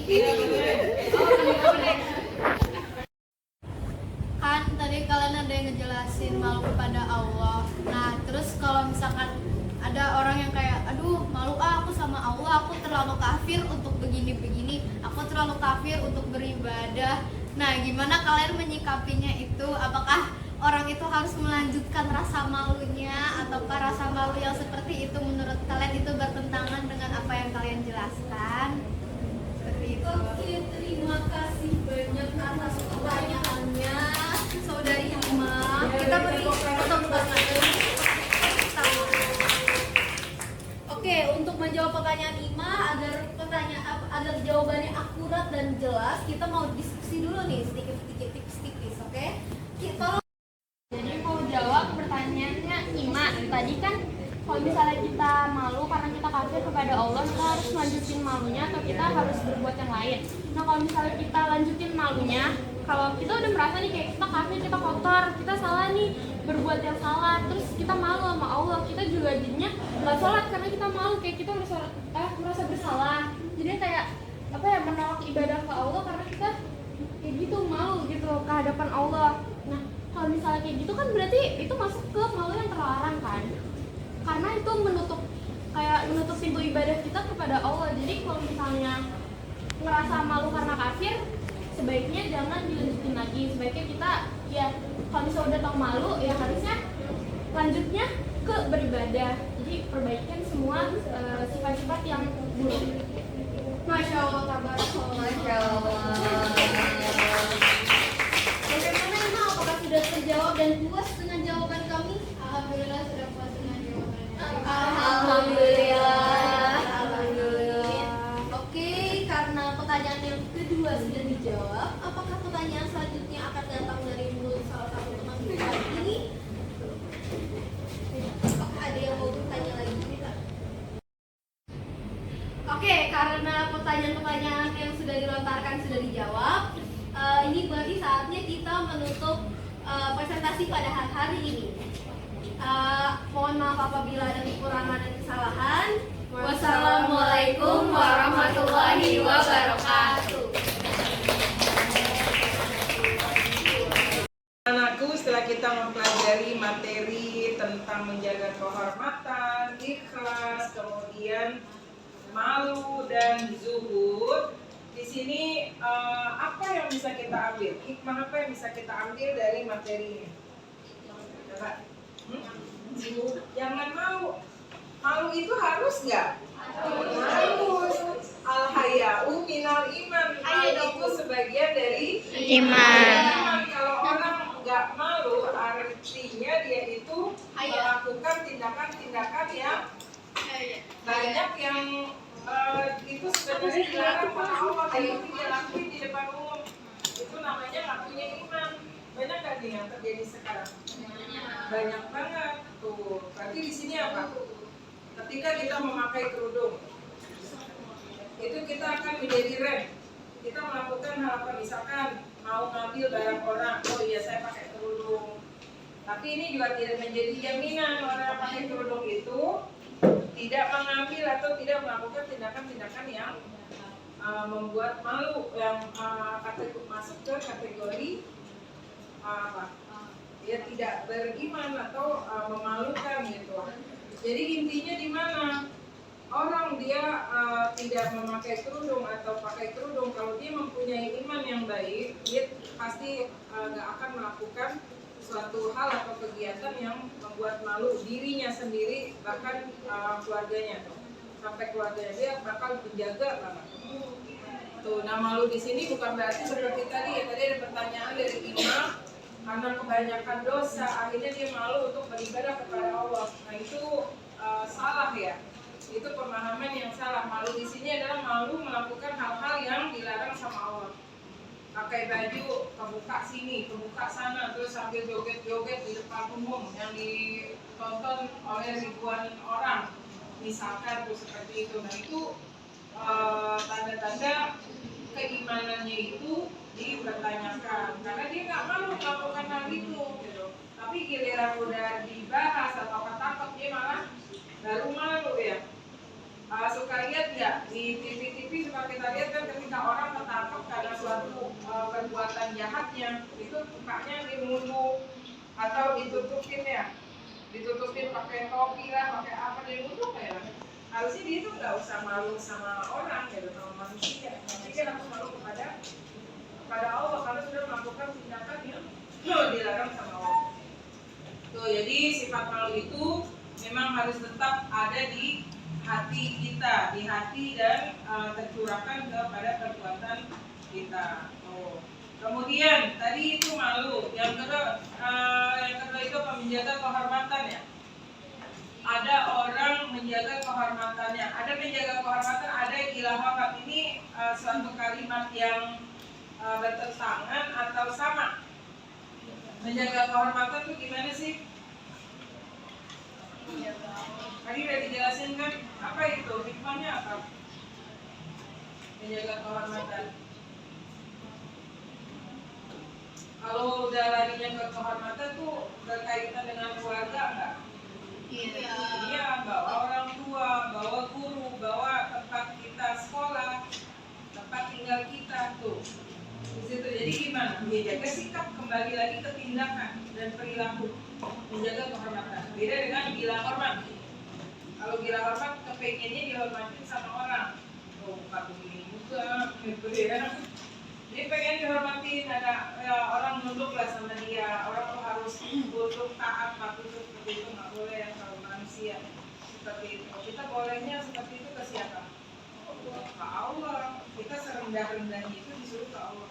Iya boleh. Kan tadi kalian ada yang ngejelasin malu kepada Allah. Nah terus kalau misalkan ada orang yang kayak aduh malu aku sama Allah, aku terlalu kafir untuk begini-begini, aku terlalu kafir untuk beribadah. Nah gimana kalian menyikapinya itu? Apakah orang itu harus melanjutkan rasa malunya, ataukah rasa malu yang seperti itu menurut kalian itu bertentangan dengan apa yang kalian jelaskan? Seperti itu. Oke, terima kasih banyak atas pertanyaannya Saudari Ima. Kita beri tepuk tangan. Oke, untuk menjawab pertanyaan Ima agar jawabannya akurat dan jelas, kita mau diskusi dulu nih sedikit tipis, oke? Kita Jadi mau jawab pertanyaannya Ima, tadi kan kalau misalnya kita malu karena kita kafir kepada Allah, kita harus lanjutin malunya atau kita harus berbuat yang lain. Nah kalau misalnya kita lanjutin malunya, kalau kita udah merasa nih kayak kita kafir, kita kotor, kita salah nih, berbuat yang salah, terus kita malu sama Allah, kita juga jadinya nggak sholat karena kita malu, kayak kita merasa bersalah. Jadi kayak apa ya, menolak ibadah ke Allah karena kita kayak gitu malu gitu ke hadapan Allah. Nah kalau misalnya kayak gitu kan berarti itu masuk ke malu yang terlarang kan, karena itu menutup pintu ibadah kita kepada Allah. Jadi kalau misalnya ngerasa malu karena kafir, sebaiknya jangan dilanjutin lagi. Sebaiknya kita ya kalau misalnya udah tau malu ya harusnya lanjutnya ke beribadah. Jadi perbaikan semua sifat-sifat yang buruk. Masya Allah, tabarakallah. Masya Allah. Bagaimana Ima? Apakah sudah terjawab dan puas dengan jawaban kami? Alhamdulillah sudah puas dengan jawabannya. Alhamdulillah. Oke, karena pertanyaan yang kedua sudah dijawab, apakah pertanyaan selanjutnya akan datang dari mulut salah satu teman kita ini? Apakah ada yang mau bertanya lagi? Oke, karena pertanyaan-pertanyaan yang sudah dilontarkan sudah dijawab, ini berarti saatnya kita menutup presentasi pada hari ini. Mohon maaf apabila ada kekurangan dan kesalahan. Wassalamualaikum warahmatullahi wabarakatuh. Anakku, setelah kita mempelajari materi tentang menjaga kehormatan, ikhlas, kemudian malu dan zuhud, di sini apa yang bisa kita ambil? Hikmah apa yang bisa kita ambil dari materi ini? Coba. Jangan malu. Malu itu harus nggak? Harus. Al-haya'u minal iman. Malu itu sebagian dari iman. Kalau orang nggak malu, artinya dia itu melakukan tindakan-tindakan yang banyak yang itu sebenarnya dilarang sama Allah, tapi dia lakuin di depan umum. Itu namanya nggak punya iman. Banyak nggak nih yang terjadi sekarang? Banyak banget tuh. Berarti di sini apa? Ketika kita memakai kerudung, itu kita akan menjadi rem. Kita melakukan hal apa? Misalkan mau ngambil barang orang, oh iya saya pakai kerudung. Tapi ini juga tidak menjadi jaminan orang yang pakai kerudung itu tidak mengambil atau tidak melakukan tindakan-tindakan yang membuat malu, yang masuk ke kategori apa? Ya tidak beriman atau memalukan gitu. Jadi intinya di mana? Orang dia tidak memakai kerudung atau pakai kerudung, kalau dia mempunyai iman yang baik, dia pasti nggak akan melakukan suatu hal atau kegiatan yang membuat malu dirinya sendiri, bahkan keluarganya. Sampai keluarganya dia bakal menjaga banget. Tuh, nah malu di sini bukan berarti seperti tadi ya, tadi ada pertanyaan dari Ima, karena kebanyakan dosa akhirnya dia malu untuk beribadah kepada Allah. Nah itu salah ya. Itu pemahaman yang salah. Malu di sini adalah malu melakukan hal-hal yang dilarang sama Allah. Pakai baju kebuka sini, kebuka sana, terus sambil joget-joget di depan umum yang ditonton oleh ribuan orang, misalkan tuh seperti itu. Nah itu tanda-tanda keimanannya itu dipertanyakan karena dia nggak malu melakukan hal itu gitu. Tapi giliran udah dibahas atau ketakut dia malah baru malu ya. Suka lihat nggak di TV TV suka kita lihat kan ketika orang tertangkap karena suatu perbuatan jahatnya, itu mukanya dinunuh atau ditutupin ya, ditutupin pakai topi lah, pakai apa dinunuh ya. Harusnya dia itu nggak usah malu sama orang gitu, sama manusia. Manusia harus malu kepada Allah karena sudah melakukan tindakan yang dilarang sama Allah. Tuh, jadi sifat malu itu memang harus tetap ada di hati kita, di hati dan tercurahkan kepada perbuatan kita. Oh. Kemudian tadi itu malu, yang kedua itu menjaga kehormatan ya. Ada orang menjaga kehormatannya, ada menjaga kehormatan, ada gila hormat. Ini suatu kalimat yang bertentangan atau sama. Menjaga kehormatan itu gimana sih? Tadi udah dijelasin kan, apa itu? Hikmahnya apa? Menjaga kehormatan. Kalau udah larinya ke kehormatan tuh berkaitan dengan keluarga enggak? Iya, bawa orang tua, bawa guru, bawa tempat kita sekolah, tempat tinggal kita tuh. Di situ jadi gimana? Menjaga sikap, kembali lagi ke tindakan dan perilaku, menjaga kehormatan. Beda dengan gila hormat. Kalau gila hormat, kepengennya dihormatin sama orang. Oh, bukan begini juga, gitu ya. Dia pengen dihormatin, ada ya, orang nunduk lah sama dia, orang tuh harus tunduk, taat, patuh seperti itu, nggak boleh yang kalau manusia seperti itu. Kita bolehnya seperti itu ke siapa? Ke Allah. Kita serendah-rendahnya itu disuruh ke Allah.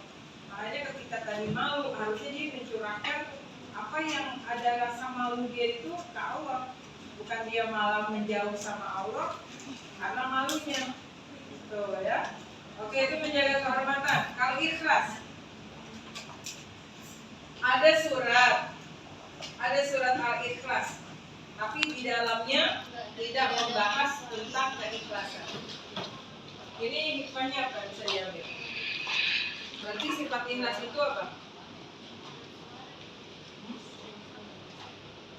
Makanya ketika tadi malu, harusnya dia mencurahkan apa yang ada rasa malu dia itu ke Allah. Bukan dia malah menjauh sama Allah karena malunya. Tuh ya. Oke, itu menjaga kehormatan. Kalau ikhlas, ada surat Al-Ikhlas, tapi di dalamnya tidak membahas tentang keikhlasan. Ini hikmahnya apa bisa diambil? Berarti sifat ikhlas itu apa?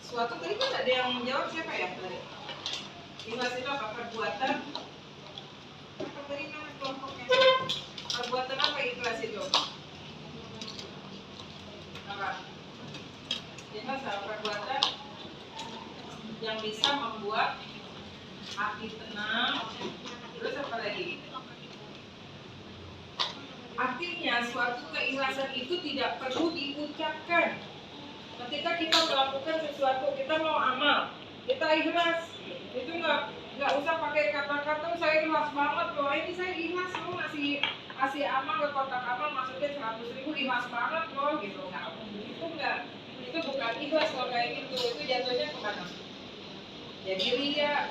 Suatu tadi kan ada yang menjawab, siapa ya tadi? Ikhlas itu apa? Perbuatan. Apa tadi nama kelompoknya? Perbuatan apa ikhlas itu? Apa? Ikhlas adalah perbuatan yang bisa membuat hati tenang. Terus apa lagi? Artinya suatu keikhlasan itu tidak perlu diucapkan. Ketika kita melakukan sesuatu, kita mau amal, kita ikhlas, itu nggak usah pakai kata-kata saya ikhlas banget loh, ini saya ikhlas loh ngasih amal ke kotak amal, maksudnya 100.000 ikhlas banget loh gitu. Itu bukan ikhlas kalau kayak gitu, itu jatuhnya kemana? Jadi ria.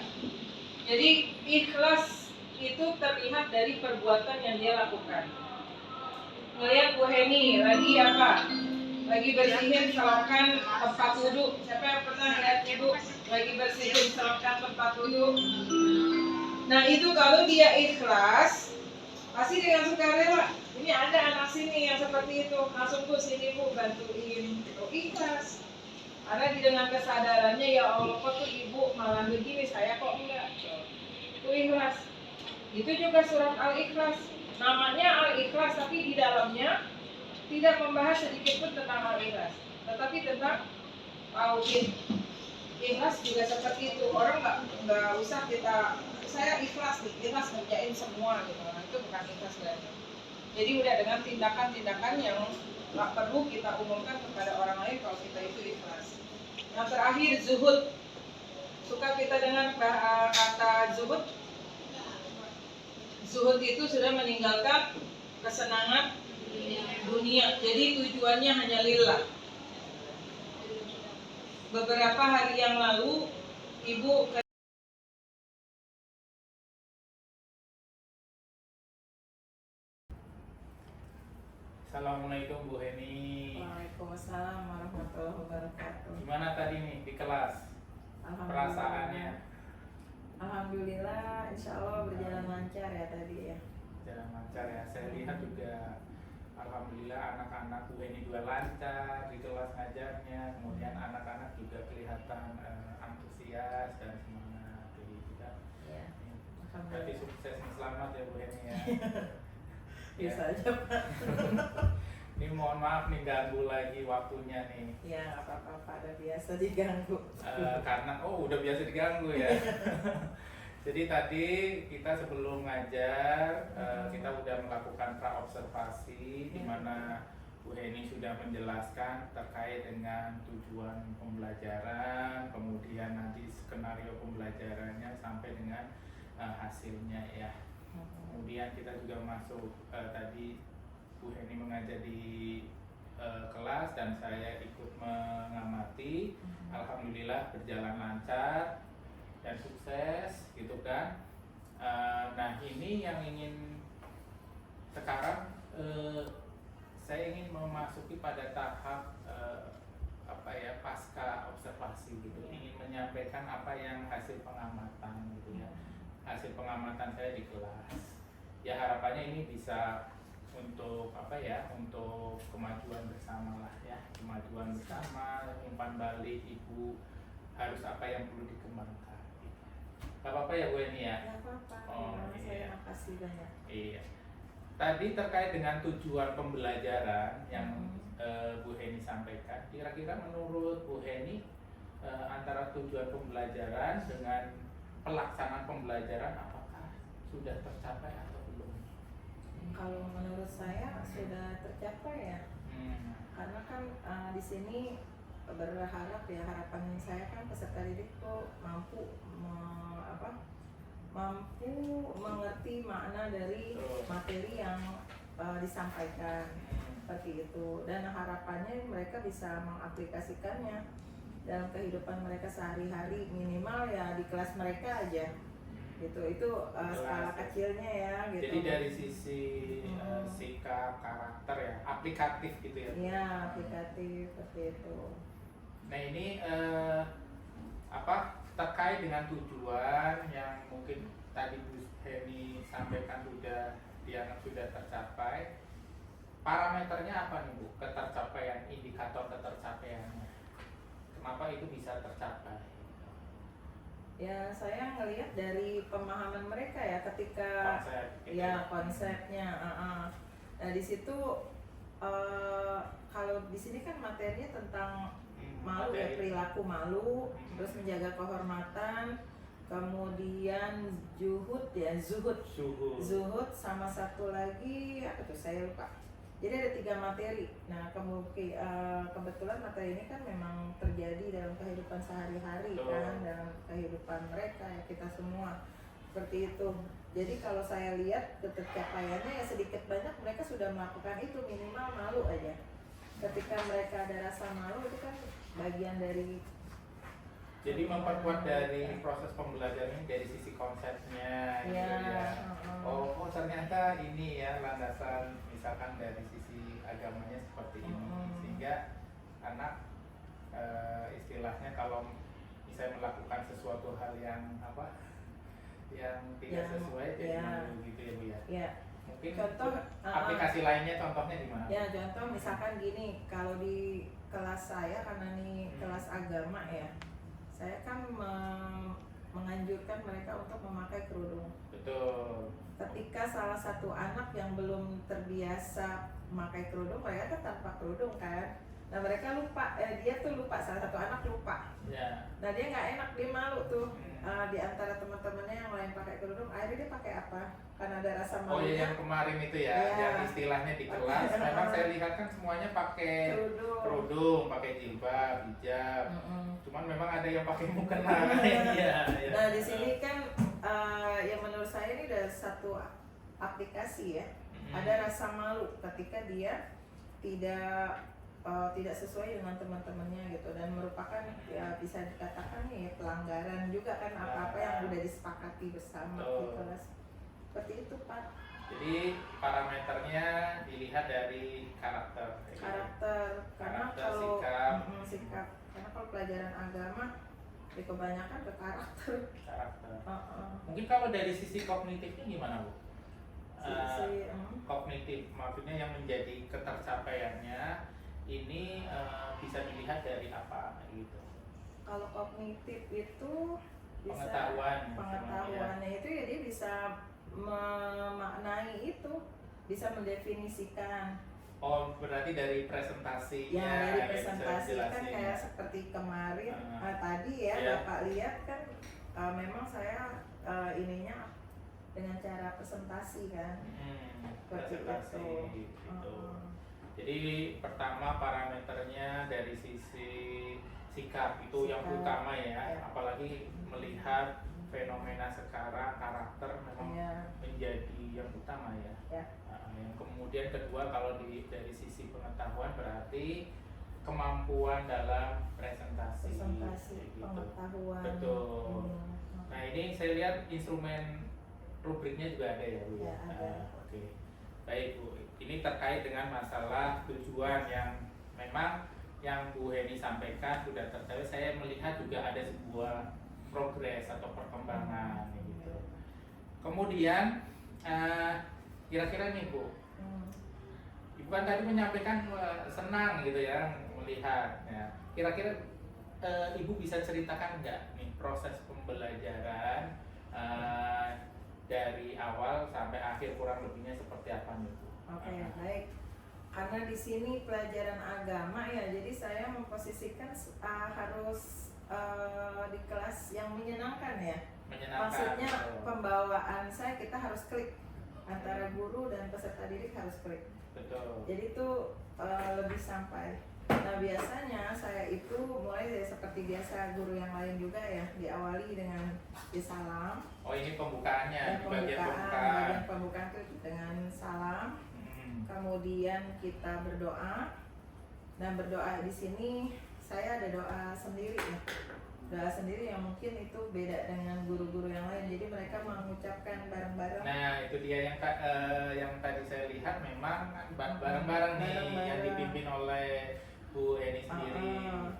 Jadi ikhlas itu terlihat dari perbuatan yang dia lakukan. Ngelihat Bu Heni lagi apa? Lagi bersihin selokan tempat wudhu. Siapa yang pernah lihat ibu lagi bersihin selokan tempat wudhu? Nah itu kalau dia ikhlas, pasti dengan sukarela. Ini ada anak sini yang seperti itu, langsung Bu sini Bu bantuin. Itu ikhlas. Karena dengan kesadarannya ya Allah kok tuh ibu malah begini, saya kok enggak. Itu ikhlas. Itu juga surat Al-Ikhlas. Namanya Al-Ikhlas tapi di dalamnya tidak membahas sedikit pun tentang Al-Ikhlas, tetapi tentang tauhid. Ikhlas juga seperti itu. Orang nggak usah saya ikhlas ngerjain semua gitu. Nah, itu bukan ikhlas berarti. Jadi udah dengan tindakan-tindakan yang nggak perlu kita umumkan kepada orang lain kalau kita itu ikhlas. Yang terakhir zuhud. Suka kita dengar kata zuhud? Zuhud itu sudah meninggalkan kesenangan dunia. Jadi tujuannya hanya lillah. Beberapa hari yang lalu ibu Assalamualaikum Bu Heni. Waalaikumsalam warahmatullahi wabarakatuh. Gimana tadi nih di kelas? Perasaannya? Alhamdulillah, insya Allah berjalan lancar ya tadi ya. Jalan lancar ya. Saya lihat juga alhamdulillah anak-anak Bu Heni juga lancar di kelas ngajarnya. Kemudian anak-anak juga kelihatan antusias dan semangat. Jadi kita Ya. berarti sukses dan selamat ya Bu Heni ya. Bisa aja Pak. Ini mohon maaf nih ganggu lagi waktunya nih. Ya nggak apa-apa Pak, ada biasa diganggu. Karena udah biasa diganggu ya. Jadi tadi kita sebelum ngajar kita udah melakukan praobservasi di mana Bu Heni sudah menjelaskan terkait dengan tujuan pembelajaran, kemudian nanti skenario pembelajarannya sampai dengan hasilnya ya. Kemudian kita juga masuk tadi Bu Heni mengajar di kelas dan saya ikut mengamati. Alhamdulillah berjalan lancar dan sukses gitu kan. Nah ini yang ingin sekarang saya ingin memasuki pada tahap pasca observasi gitu, ingin menyampaikan apa yang hasil pengamatan gitu ya, hasil pengamatan saya di kelas. Ya harapannya ini bisa untuk untuk kemajuan bersama lah ya, kemajuan bersama, umpan balik ibu harus apa yang perlu dikembangkan. Gak apa-apa ya Bu Heni ya? Nggak apa-apa. Iya. Saya makasih banyak. Iya. Tadi terkait dengan tujuan pembelajaran yang Bu Heni sampaikan, kira-kira menurut Bu Heni antara tujuan pembelajaran dengan pelaksanaan pembelajaran apakah sudah tercapai atau belum? Kalau menurut saya sudah tercapai ya. Karena kan di sini berharap ya, harapan saya kan peserta didik tuh mampu mengerti makna dari materi yang disampaikan seperti itu, dan harapannya mereka bisa mengaplikasikannya dalam kehidupan mereka sehari-hari, minimal ya di kelas mereka aja gitu. Itu skala kecilnya ya gitu. Jadi dari sisi sikap, karakter ya, aplikatif gitu ya. Iya, aplikatif seperti itu. Nah ini terkait dengan tujuan yang mungkin tadi Bu Heni sampaikan sudah dianggap sudah tercapai. Parameternya apa nih Bu? Ketercapaian, indikator ketercapaiannya. Kenapa itu bisa tercapai? Ya saya ngelihat dari pemahaman mereka ya ketika konsepnya. Nah di situ kalau di sini kan materinya tentang malu ya, perilaku malu, terus menjaga kehormatan, kemudian zuhud sama satu lagi apa tuh saya lupa. Jadi ada 3 materi. Nah kebetulan materi ini kan memang terjadi dalam kehidupan sehari-hari kan, dalam kehidupan mereka ya, kita semua seperti itu. Jadi kalau saya lihat ketercapaiannya ya sedikit banyak mereka sudah melakukan itu, minimal malu aja. Ketika mereka ada rasa malu itu kan bagian dari. Jadi memperkuat dari proses pembelajaran ini dari sisi konsepnya gitu ya. Oh ternyata ini ya landasan misalkan dari sisi agamanya seperti ini, sehingga anak istilahnya kalau misalnya melakukan sesuatu hal yang yang tidak sesuai jadi malu gitu ya Bu ya. Ya. Mungkin contoh aplikasi lainnya contohnya di mana? Ya contoh misalkan gini, kalau di kelas saya karena ini kelas agama ya, saya kan menganjurkan mereka untuk memakai kerudung. Betul. Ketika salah satu anak yang belum terbiasa memakai kerudung, mereka kan tanpa kerudung kan. Nah mereka lupa, dia tuh lupa, salah satu anak lupa. Ya. Nah dia nggak enak, dia malu tuh. Di antara teman-temannya yang lain pakai kerudung, akhirnya dia pakai apa? Karena ada rasa malu. Oh iya yang kemarin itu ya, yang istilahnya di kelas. Memang saya lihat kan semuanya pakai kerudung, pakai jilbab, hijab. Cuman memang ada yang pakai mukena. Nah di sini kan yang menurut saya ini ada satu aplikasi ya. Ada rasa malu ketika dia tidak sesuai dengan teman-temannya gitu, dan merupakan ya bisa dikatakan ya pelanggaran juga kan apa-apa yang udah disepakati bersama gitu. Seperti itu Pak. Jadi parameternya dilihat dari karakter. Karena kalau sikap. Karena kalau pelajaran agama ya kebanyakan ke karakter. Mungkin kalau dari sisi kognitifnya gimana Bu? Kognitif maksudnya yang menjadi ketercapaiannya ini bisa dilihat dari apa gitu? Kalau kognitif itu bisa pengetahuannya itu ya dia bisa memaknai itu, bisa mendefinisikan. Oh, berarti dari presentasinya Ya dari bisa presentasi kan dijelasin. kayak seperti kemarin tadi ya Iya. Bapak lihat kan, memang saya ininya dengan cara presentasi kan. Seperti Presentasi itu. gitu. Jadi pertama parameternya dari sisi sikap itu yang Sikap, utama ya, ya. apalagi melihat fenomena sekarang, karakter memang Iya. menjadi yang utama ya. Ya. Yang kemudian kedua kalau dari sisi pengetahuan berarti kemampuan dalam presentasi, Presentasi kayak gitu. pengetahuan. Betul. Nah ini saya lihat instrumen rubriknya juga ada ya Bu Ya, ada. Oke. Baik Bu, ini terkait dengan masalah tujuan yang memang yang Bu Heni sampaikan sudah tercapai. Saya melihat juga ada sebuah progres atau perkembangan gitu. Kemudian kira-kira nih Bu, Ibu kan tadi menyampaikan senang gitu ya melihat. Ya. Kira-kira Ibu bisa ceritakan nggak nih proses pembelajaran dari awal sampai akhir kurang lebihnya seperti apa nih Bu? Oke, baik. Karena di sini pelajaran agama ya, jadi saya memposisikan harus di kelas yang menyenangkan ya. Menyenangkan. Maksudnya Betul. pembawaan saya kita harus klik antara guru dan peserta didik harus klik. Betul. Jadi itu lebih sampai. Nah biasanya saya itu mulai dari seperti biasa guru yang lain juga ya, diawali dengan salam. Oh ini pembukaannya, Dan di bagian pembukaan. bagian pembukaan itu dengan salam. Kemudian kita berdoa. Dan berdoa di sini saya ada doa sendiri ya. Doa sendiri yang mungkin itu beda dengan guru-guru yang lain. Jadi mereka mengucapkan bareng-bareng. Nah itu dia yang tadi saya lihat memang bareng-bareng nih Bareng-bareng. yang dipimpin oleh Bu Heni sendiri.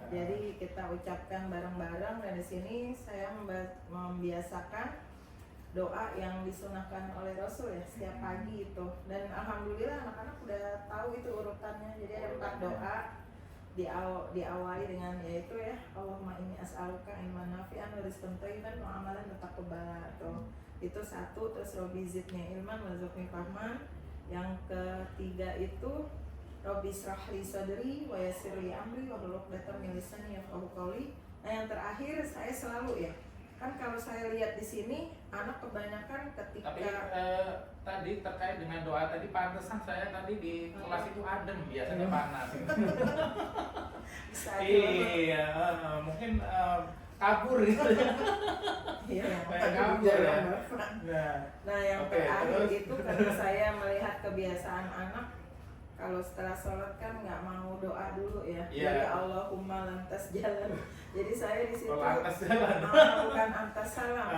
Jadi kita ucapkan bareng-bareng dan di sini saya membiasakan doa yang disunahkan oleh Rasul ya setiap pagi itu. Dan alhamdulillah anak-anak udah tahu itu urutannya. Jadi ada 4 doa diawali dengan yaitu ya Allahumma inni as'aluka ilman nafi'an wa rizqan thayyiban wa amalan mutaqabbalan. Itu satu. Terus Robbi zidni ilman warzuqni fahman. Yang ketiga itu Robbi shrahli sadri wa yassirli amri wa hlul 'uqdatam min lisani yafqahu qawli. Nah yang terakhir saya selalu ya, kan kalau saya lihat di sini anak kebanyakan ketika Tapi tadi terkait dengan doa tadi pantesan saya tadi di kelas itu adem, biasanya panas. bisa Iya, mungkin kabur gitu. iya, Kayak kabur ya. Nah yang Oke, terakhir terus? itu karena saya melihat kebiasaan anak kalau setelah sholat kan nggak mau doa dulu ya. Iya. Jadi Allahumma lantas jalan. Jadi saya di situ lantas jalan. bukan antas salam.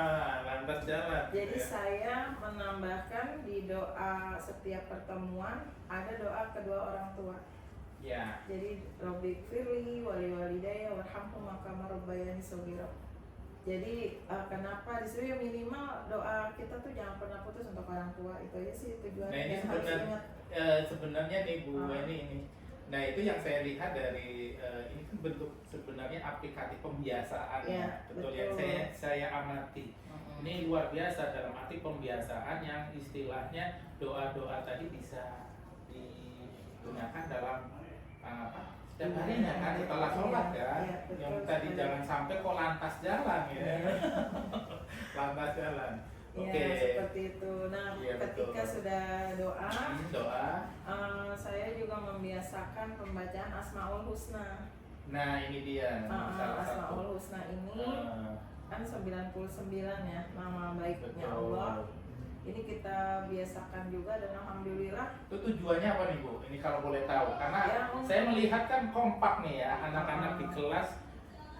Lantas jalan. Jadi ya. saya menambahkan di doa setiap pertemuan ada doa kedua orang tua. Ya. Jadi Robbi firli wali walidayya warhamhuma kama rabbayani shaghira. Jadi kenapa di sini minimal doa kita tuh jangan pernah putus untuk orang tua, itu aja sih tujuannya. Nah ini Dan harus sebenarnya ingat. sebenarnya nih Bu ini. Nah itu yang saya lihat dari ini kan bentuk sebenarnya aplikatif pembiasaan Ya, betul betul. yang saya amati. Ini luar biasa dalam arti pembiasaan yang istilahnya doa-doa tadi bisa digunakan dalam setiap harinya kan setelah sholat kan. Iya, betul Yang tadi sekali. jangan sampai kok lantas jalan ya. Lantas jalan. Oke. Ya, seperti itu. Nah, Iya, ketika betul. sudah doa, Doa. saya juga membiasakan pembacaan Asmaul Husna. Nah ini dia salah satu. Asmaul Husna ini kan 99 ya nama baiknya Betul. Allah. Ini kita biasakan juga dan alhamdulillah. Itu tujuannya apa nih Bu? Ini kalau boleh tahu, karena Ya, saya melihat kan kompak nih ya anak-anak di kelas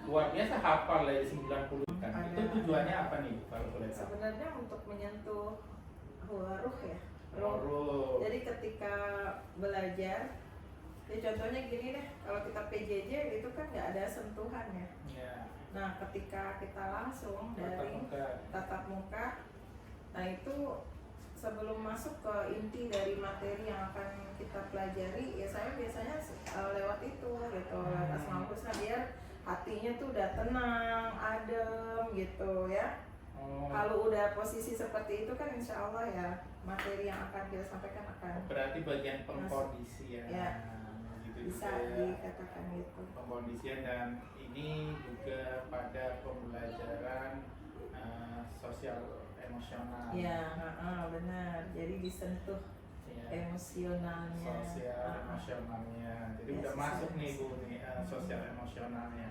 luar biasa hafal dari 90 kan. Itu tujuannya apa nih Bu, kalau boleh tahu? Sebenarnya untuk menyentuh ruh ya. Ruh. Jadi ketika belajar, ya contohnya gini deh, kalau kita PJJ itu kan nggak ada sentuhan ya. Ya. Nah ketika kita langsung dari tatap muka, nah itu sebelum masuk ke inti dari materi yang akan kita pelajari, ya saya biasanya lewat itu gitu, lewat Asmaul Husna biar hatinya tuh udah tenang, adem gitu ya. Kalau udah pada posisi seperti itu kan insya Allah ya materi yang akan kita sampaikan akan Berarti bagian pengkondisian. Ya. Gitu bisa juga ya. dikatakan gitu. Pengkondisian, dan ini juga pada pembelajaran sosial emosional. Ya, benar. Jadi disentuh Ya. emosionalnya. Sosial emosionalnya. Jadi Ya, udah sosial masuk nih Bu emosional. nih sosial emosionalnya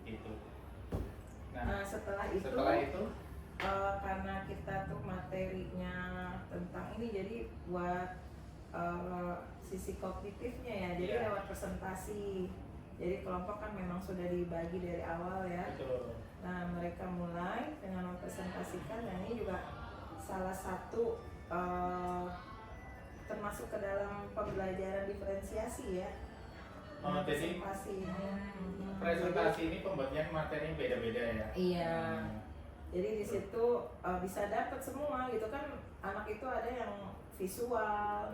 itu. Nah, setelah itu, karena kita tuh materinya tentang ini, jadi buat sisi kognitifnya ya, jadi Iya. lewat presentasi. Jadi kelompok kan memang sudah dibagi dari awal ya. Betul. Nah, mereka mulai dengan mempresentasikan, dan ini juga salah satu termasuk ke dalam pembelajaran diferensiasi ya. Oh, jadi presentasi ini. presentasi ini pembagian materinya beda-beda ya. Iya. Hmm. Jadi di situ bisa dapat semua gitu kan. Anak itu ada yang visual,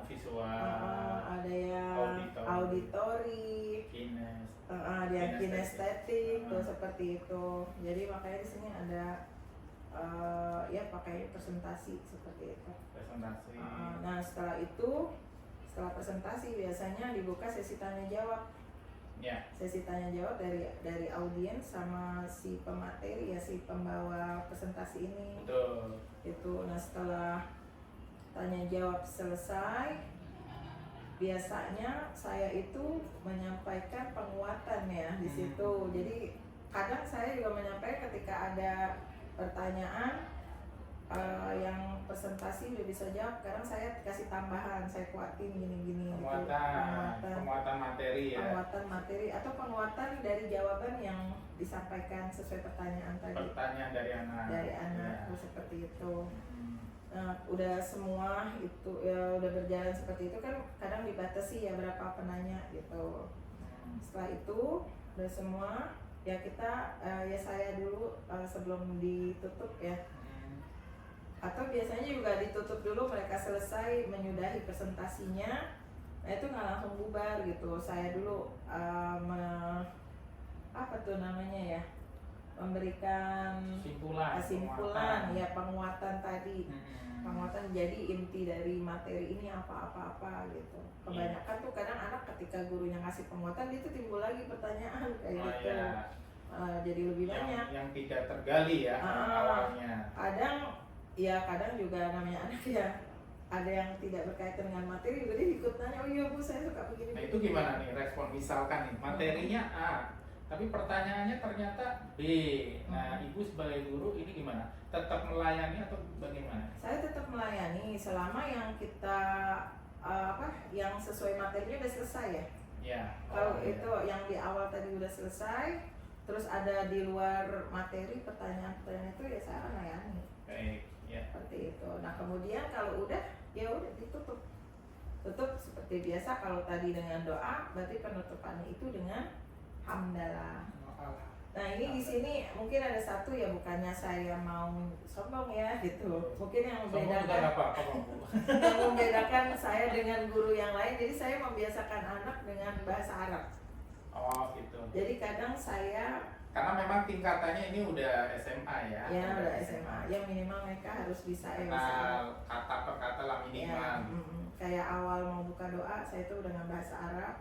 ada yang auditori, ada yang kinestetik, tuh seperti itu. Jadi makanya di sini ada ya pakai presentasi seperti itu. Presentasi. Nah setelah presentasi biasanya dibuka sesi tanya jawab. Ya. Sesi tanya jawab dari audiens sama si pemateri ya, si pembawa presentasi ini. Betul. Itu. Nah setelah tanya jawab selesai, biasanya saya itu menyampaikan penguatan ya di situ. Jadi kadang saya juga menyampaikan ketika ada pertanyaan yang presentasi udah bisa jawab, kadang saya kasih tambahan, saya kuatin gini-gini. Penguatan materi ya. Penguatan materi atau penguatan dari jawaban yang disampaikan sesuai pertanyaan tadi. Pertanyaan dari anak. Ya. Seperti itu. Nah, udah semua itu ya udah berjalan seperti itu kan, kadang dibatasi ya berapa penanya gitu. Setelah itu udah semua ya kita ya saya dulu sebelum ditutup ya. Atau biasanya juga ditutup dulu, mereka selesai menyudahi presentasinya. Nah itu nggak langsung bubar gitu. Saya dulu apa tuh namanya ya, memberikan kesimpulan ya, penguatan tadi. Penguatan jadi inti dari materi ini apa gitu. Kebanyakan tuh kadang anak ketika gurunya ngasih penguatan, dia tuh timbul lagi pertanyaan kayak gitu. Ya. Jadi lebih banyak Yang tidak tergali ya awalnya. Kadang juga namanya anak ya, ada yang tidak berkaitan dengan materi juga dia ikut nanya, oh iya Bu saya suka begini. Nah itu gimana nih respon, misalkan nih materinya A tapi pertanyaannya ternyata B. Nah Ibu sebagai guru ini gimana? Tetap melayani atau bagaimana? Saya tetap melayani selama yang kita yang sesuai materinya udah selesai ya. Ya. Kalau itu yang di awal tadi udah selesai, terus ada di luar materi pertanyaan-pertanyaan itu ya saya akan layani. Baik. Ya. Seperti itu. Nah kemudian kalau udah ya udah ditutup. Tutup seperti biasa. Kalau tadi dengan doa, berarti penutupannya itu dengan hamdalah. Nah ini di sini mungkin ada satu ya, bukannya saya mau sombong ya gitu. Mungkin yang membedakan saya dengan guru yang lain. Jadi saya membiasakan anak dengan bahasa Arab. Oh gitu. Jadi kadang saya, karena memang tingkatannya ini udah SMA ya. Ya udah SMA. Ya minimal mereka harus bisa ya. Kata per kata lah minimal. Ya, kayak awal mau buka doa saya tuh udah dengan bahasa Arab.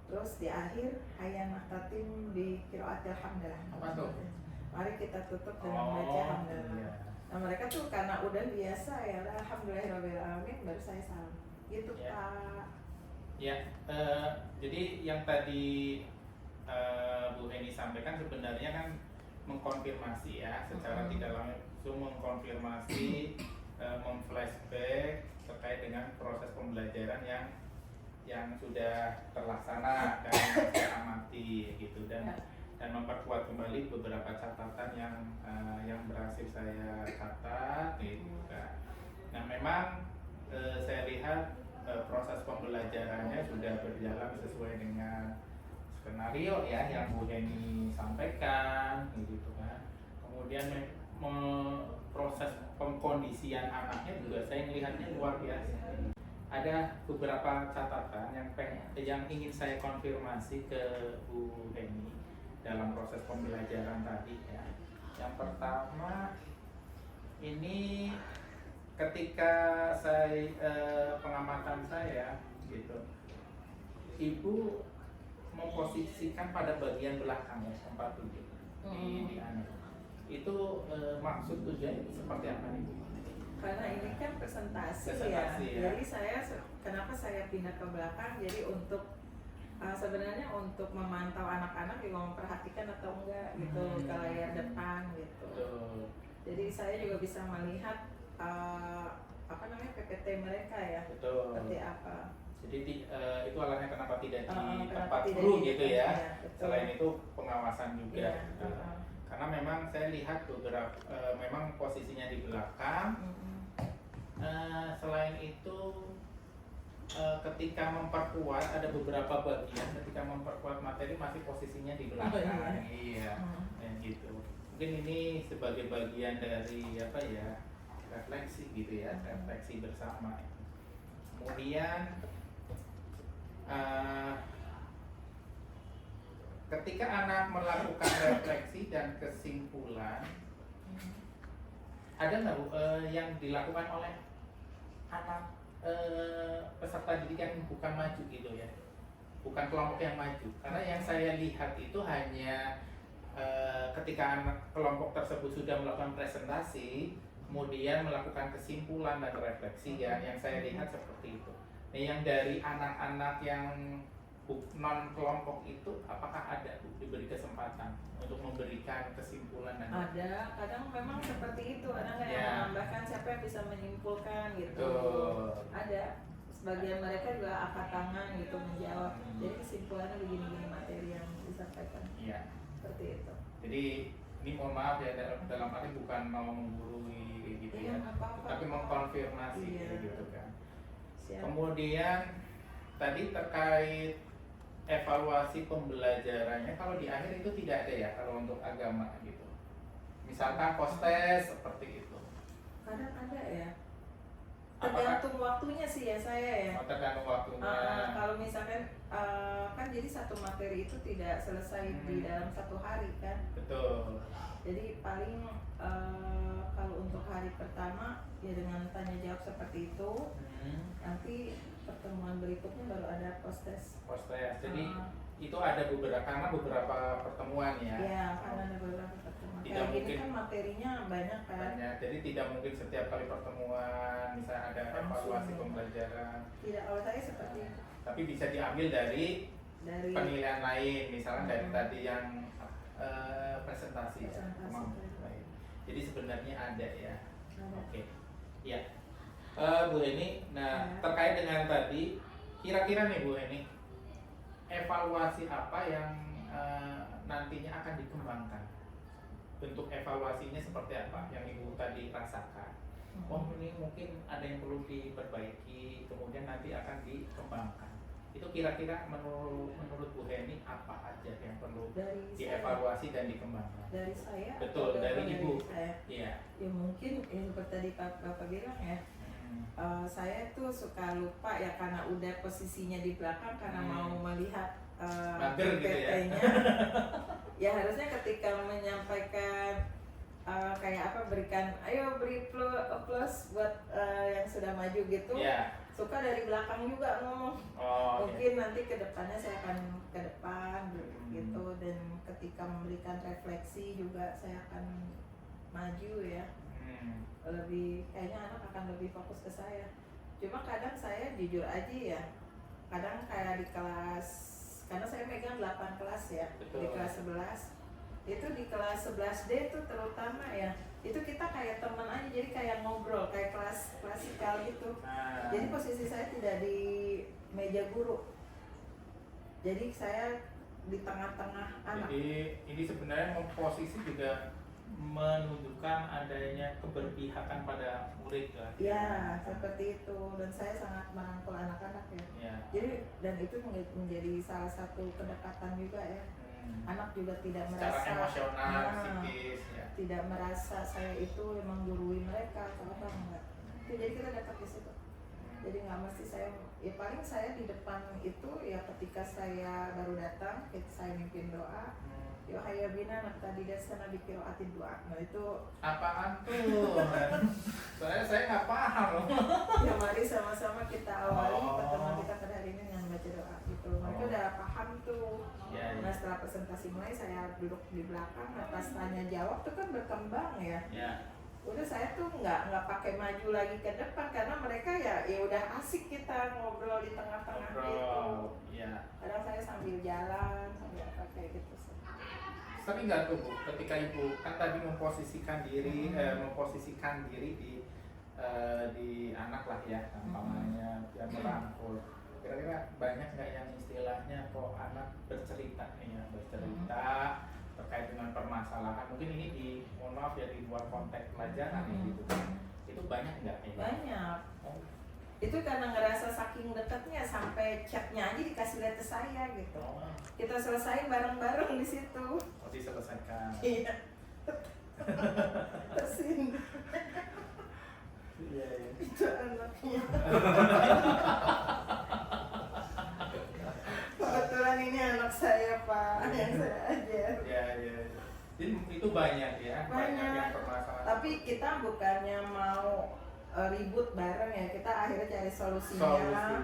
Terus di akhir hayya nahtatim bi qiraatil hamdalah. Apa tuh? Mari kita tutup dengan baca hamdalah. Iya. Nah mereka tuh karena udah biasa ya, alhamdulillahirabbil alamin, baru saya salam. Gitu Pak. Ya, jadi yang tadi Bu Heni sampaikan sebenarnya kan mengkonfirmasi ya, secara tidak langsung mengkonfirmasi, memflashback terkait dengan proses pembelajaran yang sudah terlaksana dan saya amati gitu, dan memperkuat kembali beberapa catatan yang berhasil saya catat gitu kan. Nah memang saya lihat proses pembelajarannya sudah berjalan sesuai dengan skenario ya yang Bu Heni sampaikan gitu kan. Kemudian proses pengkondisian anaknya juga saya melihatnya luar biasa. Ada beberapa catatan yang ingin saya konfirmasi ke Bu Heni dalam proses pembelajaran tadi ya. Yang pertama Ini ketika pengamatan saya gitu, ibu memposisikan pada bagian belakang ya, tempat duduk di anak. Itu maksud tujuan seperti apa nih? Karena ini kan presentasi Ya. Jadi kenapa saya pindah ke belakang? Jadi untuk sebenarnya untuk memantau anak-anak juga memperhatikan atau enggak gitu ke layar depan gitu. Betul. Jadi saya juga bisa melihat PPT mereka ya. Betul. Seperti apa. Jadi itu alasannya kenapa tidak di Kenapa tempat tidak guru di- gitu ya. betul. Selain itu pengawasan juga. Iya, Gitu. Karena memang saya lihat beberapa memang posisinya di belakang. Selain itu ketika memperkuat ada beberapa bagian ketika memperkuat materi masih posisinya di belakang. Iya. Gitu. Mungkin ini sebagai bagian dari apa ya? Refleksi gitu ya, refleksi bersama. Kemudian ketika anak melakukan refleksi dan kesimpulan, ada nggak Bu yang dilakukan oleh anak peserta didik yang bukan maju gitu ya, bukan kelompok yang maju? Karena yang saya lihat itu hanya ketika anak kelompok tersebut sudah melakukan presentasi, kemudian melakukan kesimpulan dan refleksi ya, yang saya lihat seperti itu. Nah, yang dari anak-anak yang non kelompok itu apakah ada Bu diberi kesempatan untuk memberikan kesimpulan dan Ada, kadang memang seperti itu, ada nggak yang Ya. menambahkan, siapa yang bisa menyimpulkan gitu. Betul. Ada, sebagian mereka juga angkat tangan gitu menjawab. Jadi kesimpulannya begini-gini materi yang disampaikan. Iya. Seperti itu. Jadi ini mohon maaf ya, dalam arti bukan mau menggurui kayak gitu Iya, ya, nggak apa-apa. tapi mengkonfirmasi Iya. kayak gitu kan. Siap. Kemudian tadi terkait evaluasi pembelajarannya, kalau di akhir itu tidak ada ya kalau untuk agama gitu. Misalkan post-test seperti itu. Kadang ada ya. Apakah- Tergantung waktunya sih ya saya ya. Tergantung waktunya. Kalau misalkan kan jadi satu materi itu tidak selesai di dalam satu hari kan. Betul. Jadi paling kalau untuk hari pertama ya dengan tanya jawab seperti itu, nanti pertemuan berikutnya baru ada post-test. Post-test. Jadi itu ada beberapa pertemuan ya. Ya, karena ada beberapa pertemuan. Tidak Kayak gini mungkin- kan materinya banyak kan. Banyak. Jadi tidak mungkin setiap kali pertemuan misalnya ada evaluasi Langsung. pembelajaran, Tidak, kalau saya seperti itu. tapi bisa diambil dari Dari penilaian lain, misalnya dari tadi yang presentasi. Ya. Presentasi. Baik. Jadi sebenarnya ada ya. Ada. Oke. Ya. Bu Eni, nah Ya. terkait dengan tadi, kira-kira nih Bu Eni, evaluasi apa yang nantinya akan dikembangkan? Bentuk evaluasinya seperti apa yang Ibu tadi rasakan? Oh, ini mungkin ada yang perlu diperbaiki, kemudian nanti akan dikembangkan. Itu kira-kira menurut Bu Heni apa aja yang perlu Dari dievaluasi dan dikembangkan? Dari saya. Betul, atau dari Ibu. saya? Iya. Ya mungkin ya seperti tadi Bapak bilang ya. Saya tuh suka lupa ya karena udah posisinya di belakang karena mau melihat Mager gitu ya. PPT-nya. Ya harusnya ketika menyampaikan kayak apa berikan ayo beri plus buat yang sudah maju gitu. Iya. Suka dari belakang juga ngomong. Oh, Mungkin nanti ke depannya saya akan ke depan gitu dan ketika memberikan refleksi juga saya akan maju ya. Lebih kayaknya anak akan lebih fokus ke saya. Cuma kadang saya jujur aja ya. Kadang kayak di kelas karena saya megang 8 kelas ya. Betul. Di kelas 11 itu di kelas 11D itu terutama ya. Itu kita kayak teman aja jadi kayak ngobrol kayak kelas klasikal gitu. Nah, Jadi posisi saya tidak di meja guru. Jadi saya di tengah-tengah anak. jadi ini sebenarnya posisi juga menunjukkan adanya keberpihakan pada murid kan? Ya, seperti itu. Dan saya sangat merangkul anak-anak ya. Ya. Jadi dan itu menjadi salah satu kedekatan juga ya. Anak juga tidak Secara merasa emosional, Nah, psikis ya. tidak merasa saya itu memang gurui mereka atau apa enggak. Jadi kita dekat di situ. Jadi nggak mesti saya ya paling saya di depan itu ya ketika saya baru datang, saya mimpin doa. Yohaya bina tadi dasana biqiraatin doa. Nah itu Apaan tuh? Soalnya saya nggak paham loh. ya mari sama-sama kita awali Oh. pertemuan kita pada hari ini dengan baca doa gitu. Mereka Oh. udah paham tuh. Ya, Nah ya. setelah presentasi mulai saya duduk di belakang atas tanya jawab tuh kan berkembang ya. Ya. Udah saya tuh nggak pakai maju lagi ke depan karena mereka ya udah asik kita ngobrol di tengah-tengah gitu. Ngobrol. Ya. Kadang saya sambil jalan sambil apa kayak gitu sih. Sering nggak tuh Bu, ketika Ibu kan tadi memposisikan diri di anak lah ya, namanya dia merangkul. Kira-kira banyak nggak yang istilahnya kok anak bercerita terkait dengan permasalahan, mungkin ini mohon maaf ya di luar konteks pelajaran ya gitu kan. Itu banyak nggak ini? Banyak. Oh, Itu karena ngerasa saking dekatnya sampai chatnya aja dikasih lihat ke saya gitu. oh, Kita selesain bareng-bareng di situ. oh, diselesaikan. Iya. Tesin Iya, iya. itu anaknya. Kebetulan ini anak saya Pak yang saya ajar. Ya, ya. Jadi itu banyak ya, Banyak. yang permasalahan. Tapi kita bukannya mau ribut bareng ya, kita akhirnya cari solusinya.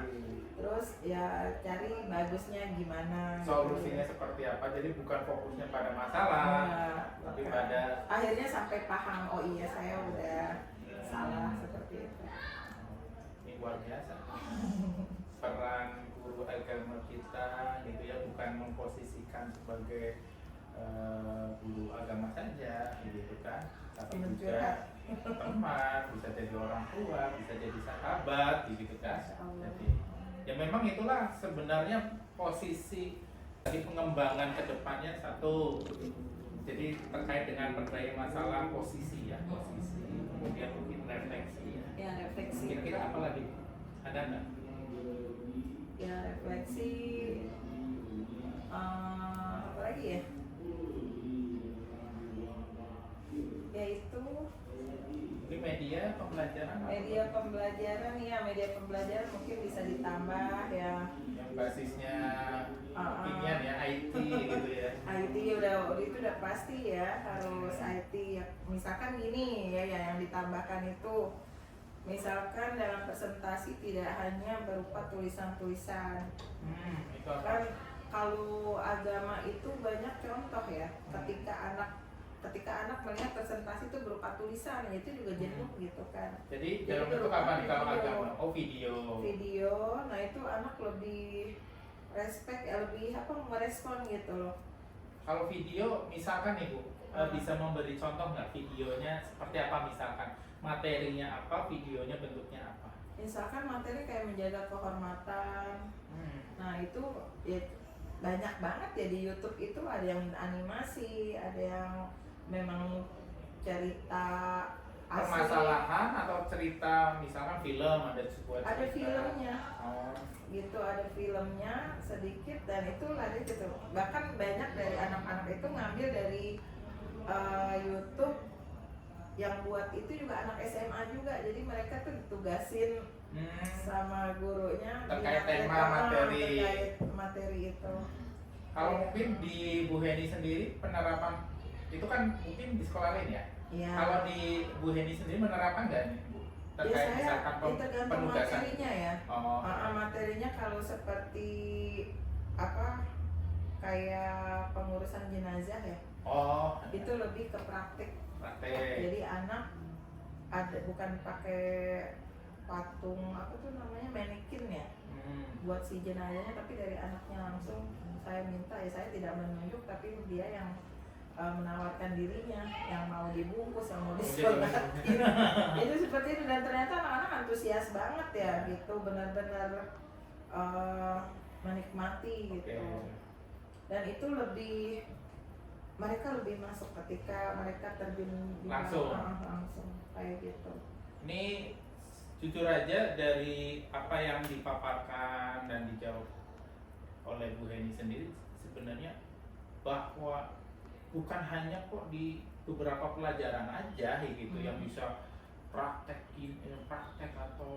Solusi. Terus ya cari bagusnya gimana. gitu. Solusinya seperti apa? Jadi bukan fokusnya pada masalah, Nah, tapi bukan. pada Akhirnya sampai paham, oh iya saya udah salah seperti itu. ini luar biasa. Peran guru agama kita gitu ya, bukan memposisikan sebagai guru agama saja gitu kan, tapi juga teman, bisa jadi orang tua, bisa jadi sahabat gitu kan. Jadi ya memang itulah sebenarnya posisi dari pengembangan kedepannya satu. Jadi terkait dengan berbagai masalah posisi ya, posisi, kemudian mungkin refleksi ya. Ya refleksi. Kira-kira apa lagi? Ada nggak? Ya refleksi. Apa lagi ya? Yaitu Mungkin media pembelajaran apa? media pembelajaran mungkin bisa ditambah ya. Yang basisnya Ah, opinian ya, IT gitu ya. IT itu udah pasti ya, harus IT ya. Misalkan gini ya, yang ditambahkan itu misalkan dalam presentasi tidak hanya berupa tulisan-tulisan. Itu apa? Kan kalau agama itu banyak contoh ya, ketika anak melihat presentasi itu berupa tulisan, ya itu juga jenuh gitu kan. Jadi Jadi dalam bentuk berupa apa nih kalau video. agama? Oh, video. Video, nah itu anak lebih respect, lebih merespon gitu loh. Kalau video, misalkan nih Bu, bisa memberi contoh nggak videonya seperti apa misalkan? Materinya apa, videonya bentuknya apa? Misalkan materi kayak menjaga kehormatan, nah itu ya banyak banget ya di YouTube itu, ada yang animasi, ada yang memang cerita asli. Permasalahan atau cerita misalkan film, ada sebuah cerita. Ada filmnya. Oh. Gitu, ada filmnya sedikit dan itu lari gitu. Bahkan banyak dari anak-anak itu ngambil dari YouTube, yang buat itu juga anak SMA juga, jadi mereka tuh ditugasin sama gurunya Terkait di tema materi. terkait materi itu. Kalau mungkin di Bu Heni sendiri penerapan itu kan mungkin di sekolah lain ya. Ya. Kalau di Bu Heni sendiri menerapkan nggak nih Bu? Ya Terkait saya misalkan tergantung penugasan. materinya ya. Oh. Materinya kalau seperti apa kayak pengurusan jenazah ya, Oh. itu lebih ke praktik. Praktek. Jadi anak ada bukan pakai patung apa tuh namanya manekin ya buat si jenazahnya, tapi dari anaknya langsung saya minta ya, saya tidak menunjuk tapi dia yang menawarkan dirinya, yang mau dibungkus, yang mau disolatin. Itu seperti itu, dan ternyata anak-anak antusias banget ya gitu, benar-benar menikmati gitu. Dan itu mereka lebih masuk ketika mereka terjun di Langsung. langsung kayak gitu. Ini jujur aja dari apa yang dipaparkan dan dijawab oleh Bu Heni sendiri, sebenarnya bahwa bukan hanya kok di beberapa pelajaran aja gitu yang bisa praktek atau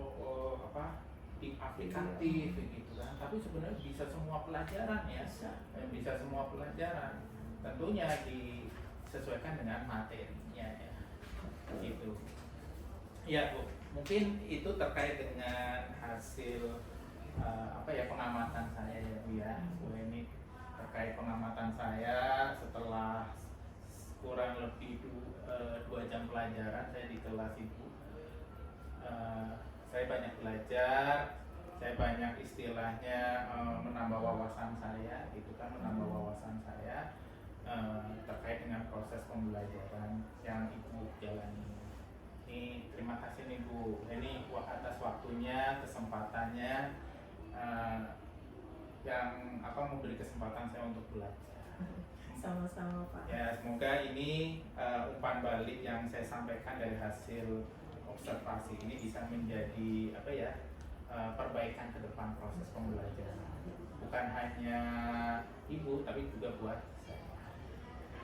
di aplikatif gitu kan, tapi sebenarnya bisa semua pelajaran ya, bisa semua pelajaran. tentunya disesuaikan dengan materinya ya. Gitu. Ya Bu, mungkin itu terkait dengan hasil pengamatan saya ya Bu ya. Bu ini terkait pengamatan saya setelah kurang lebih 2 jam pelajaran saya di kelas Ibu. Saya banyak belajar, saya banyak istilahnya menambah wawasan saya, gitu kan, menambah wawasan saya terkait dengan proses pembelajaran yang Ibu jalani. Ini terima kasih nih Bu, ini atas waktunya, kesempatannya yang memberi kesempatan saya untuk belajar. Sama-sama Pak. Ya, semoga ini umpan balik yang saya sampaikan dari hasil observasi ini bisa menjadi perbaikan ke depan proses pembelajaran. Bukan hanya Ibu, tapi juga buat saya.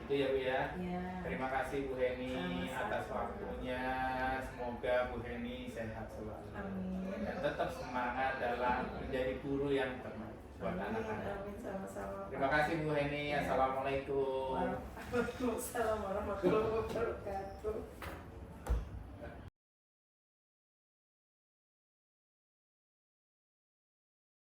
Itu ya Bu ya. Ya. Terima kasih Bu Heni Sama-sama. atas waktunya. Semoga Bu Heni sehat selalu. Amin. Dan tetap semangat dalam menjadi guru yang terbaik buat anak-anak. Amin, sama-sama. Terima kasih Bu Heni. Assalamualaikum. Waalaikumsalam warahmatullahi wabarakatuh.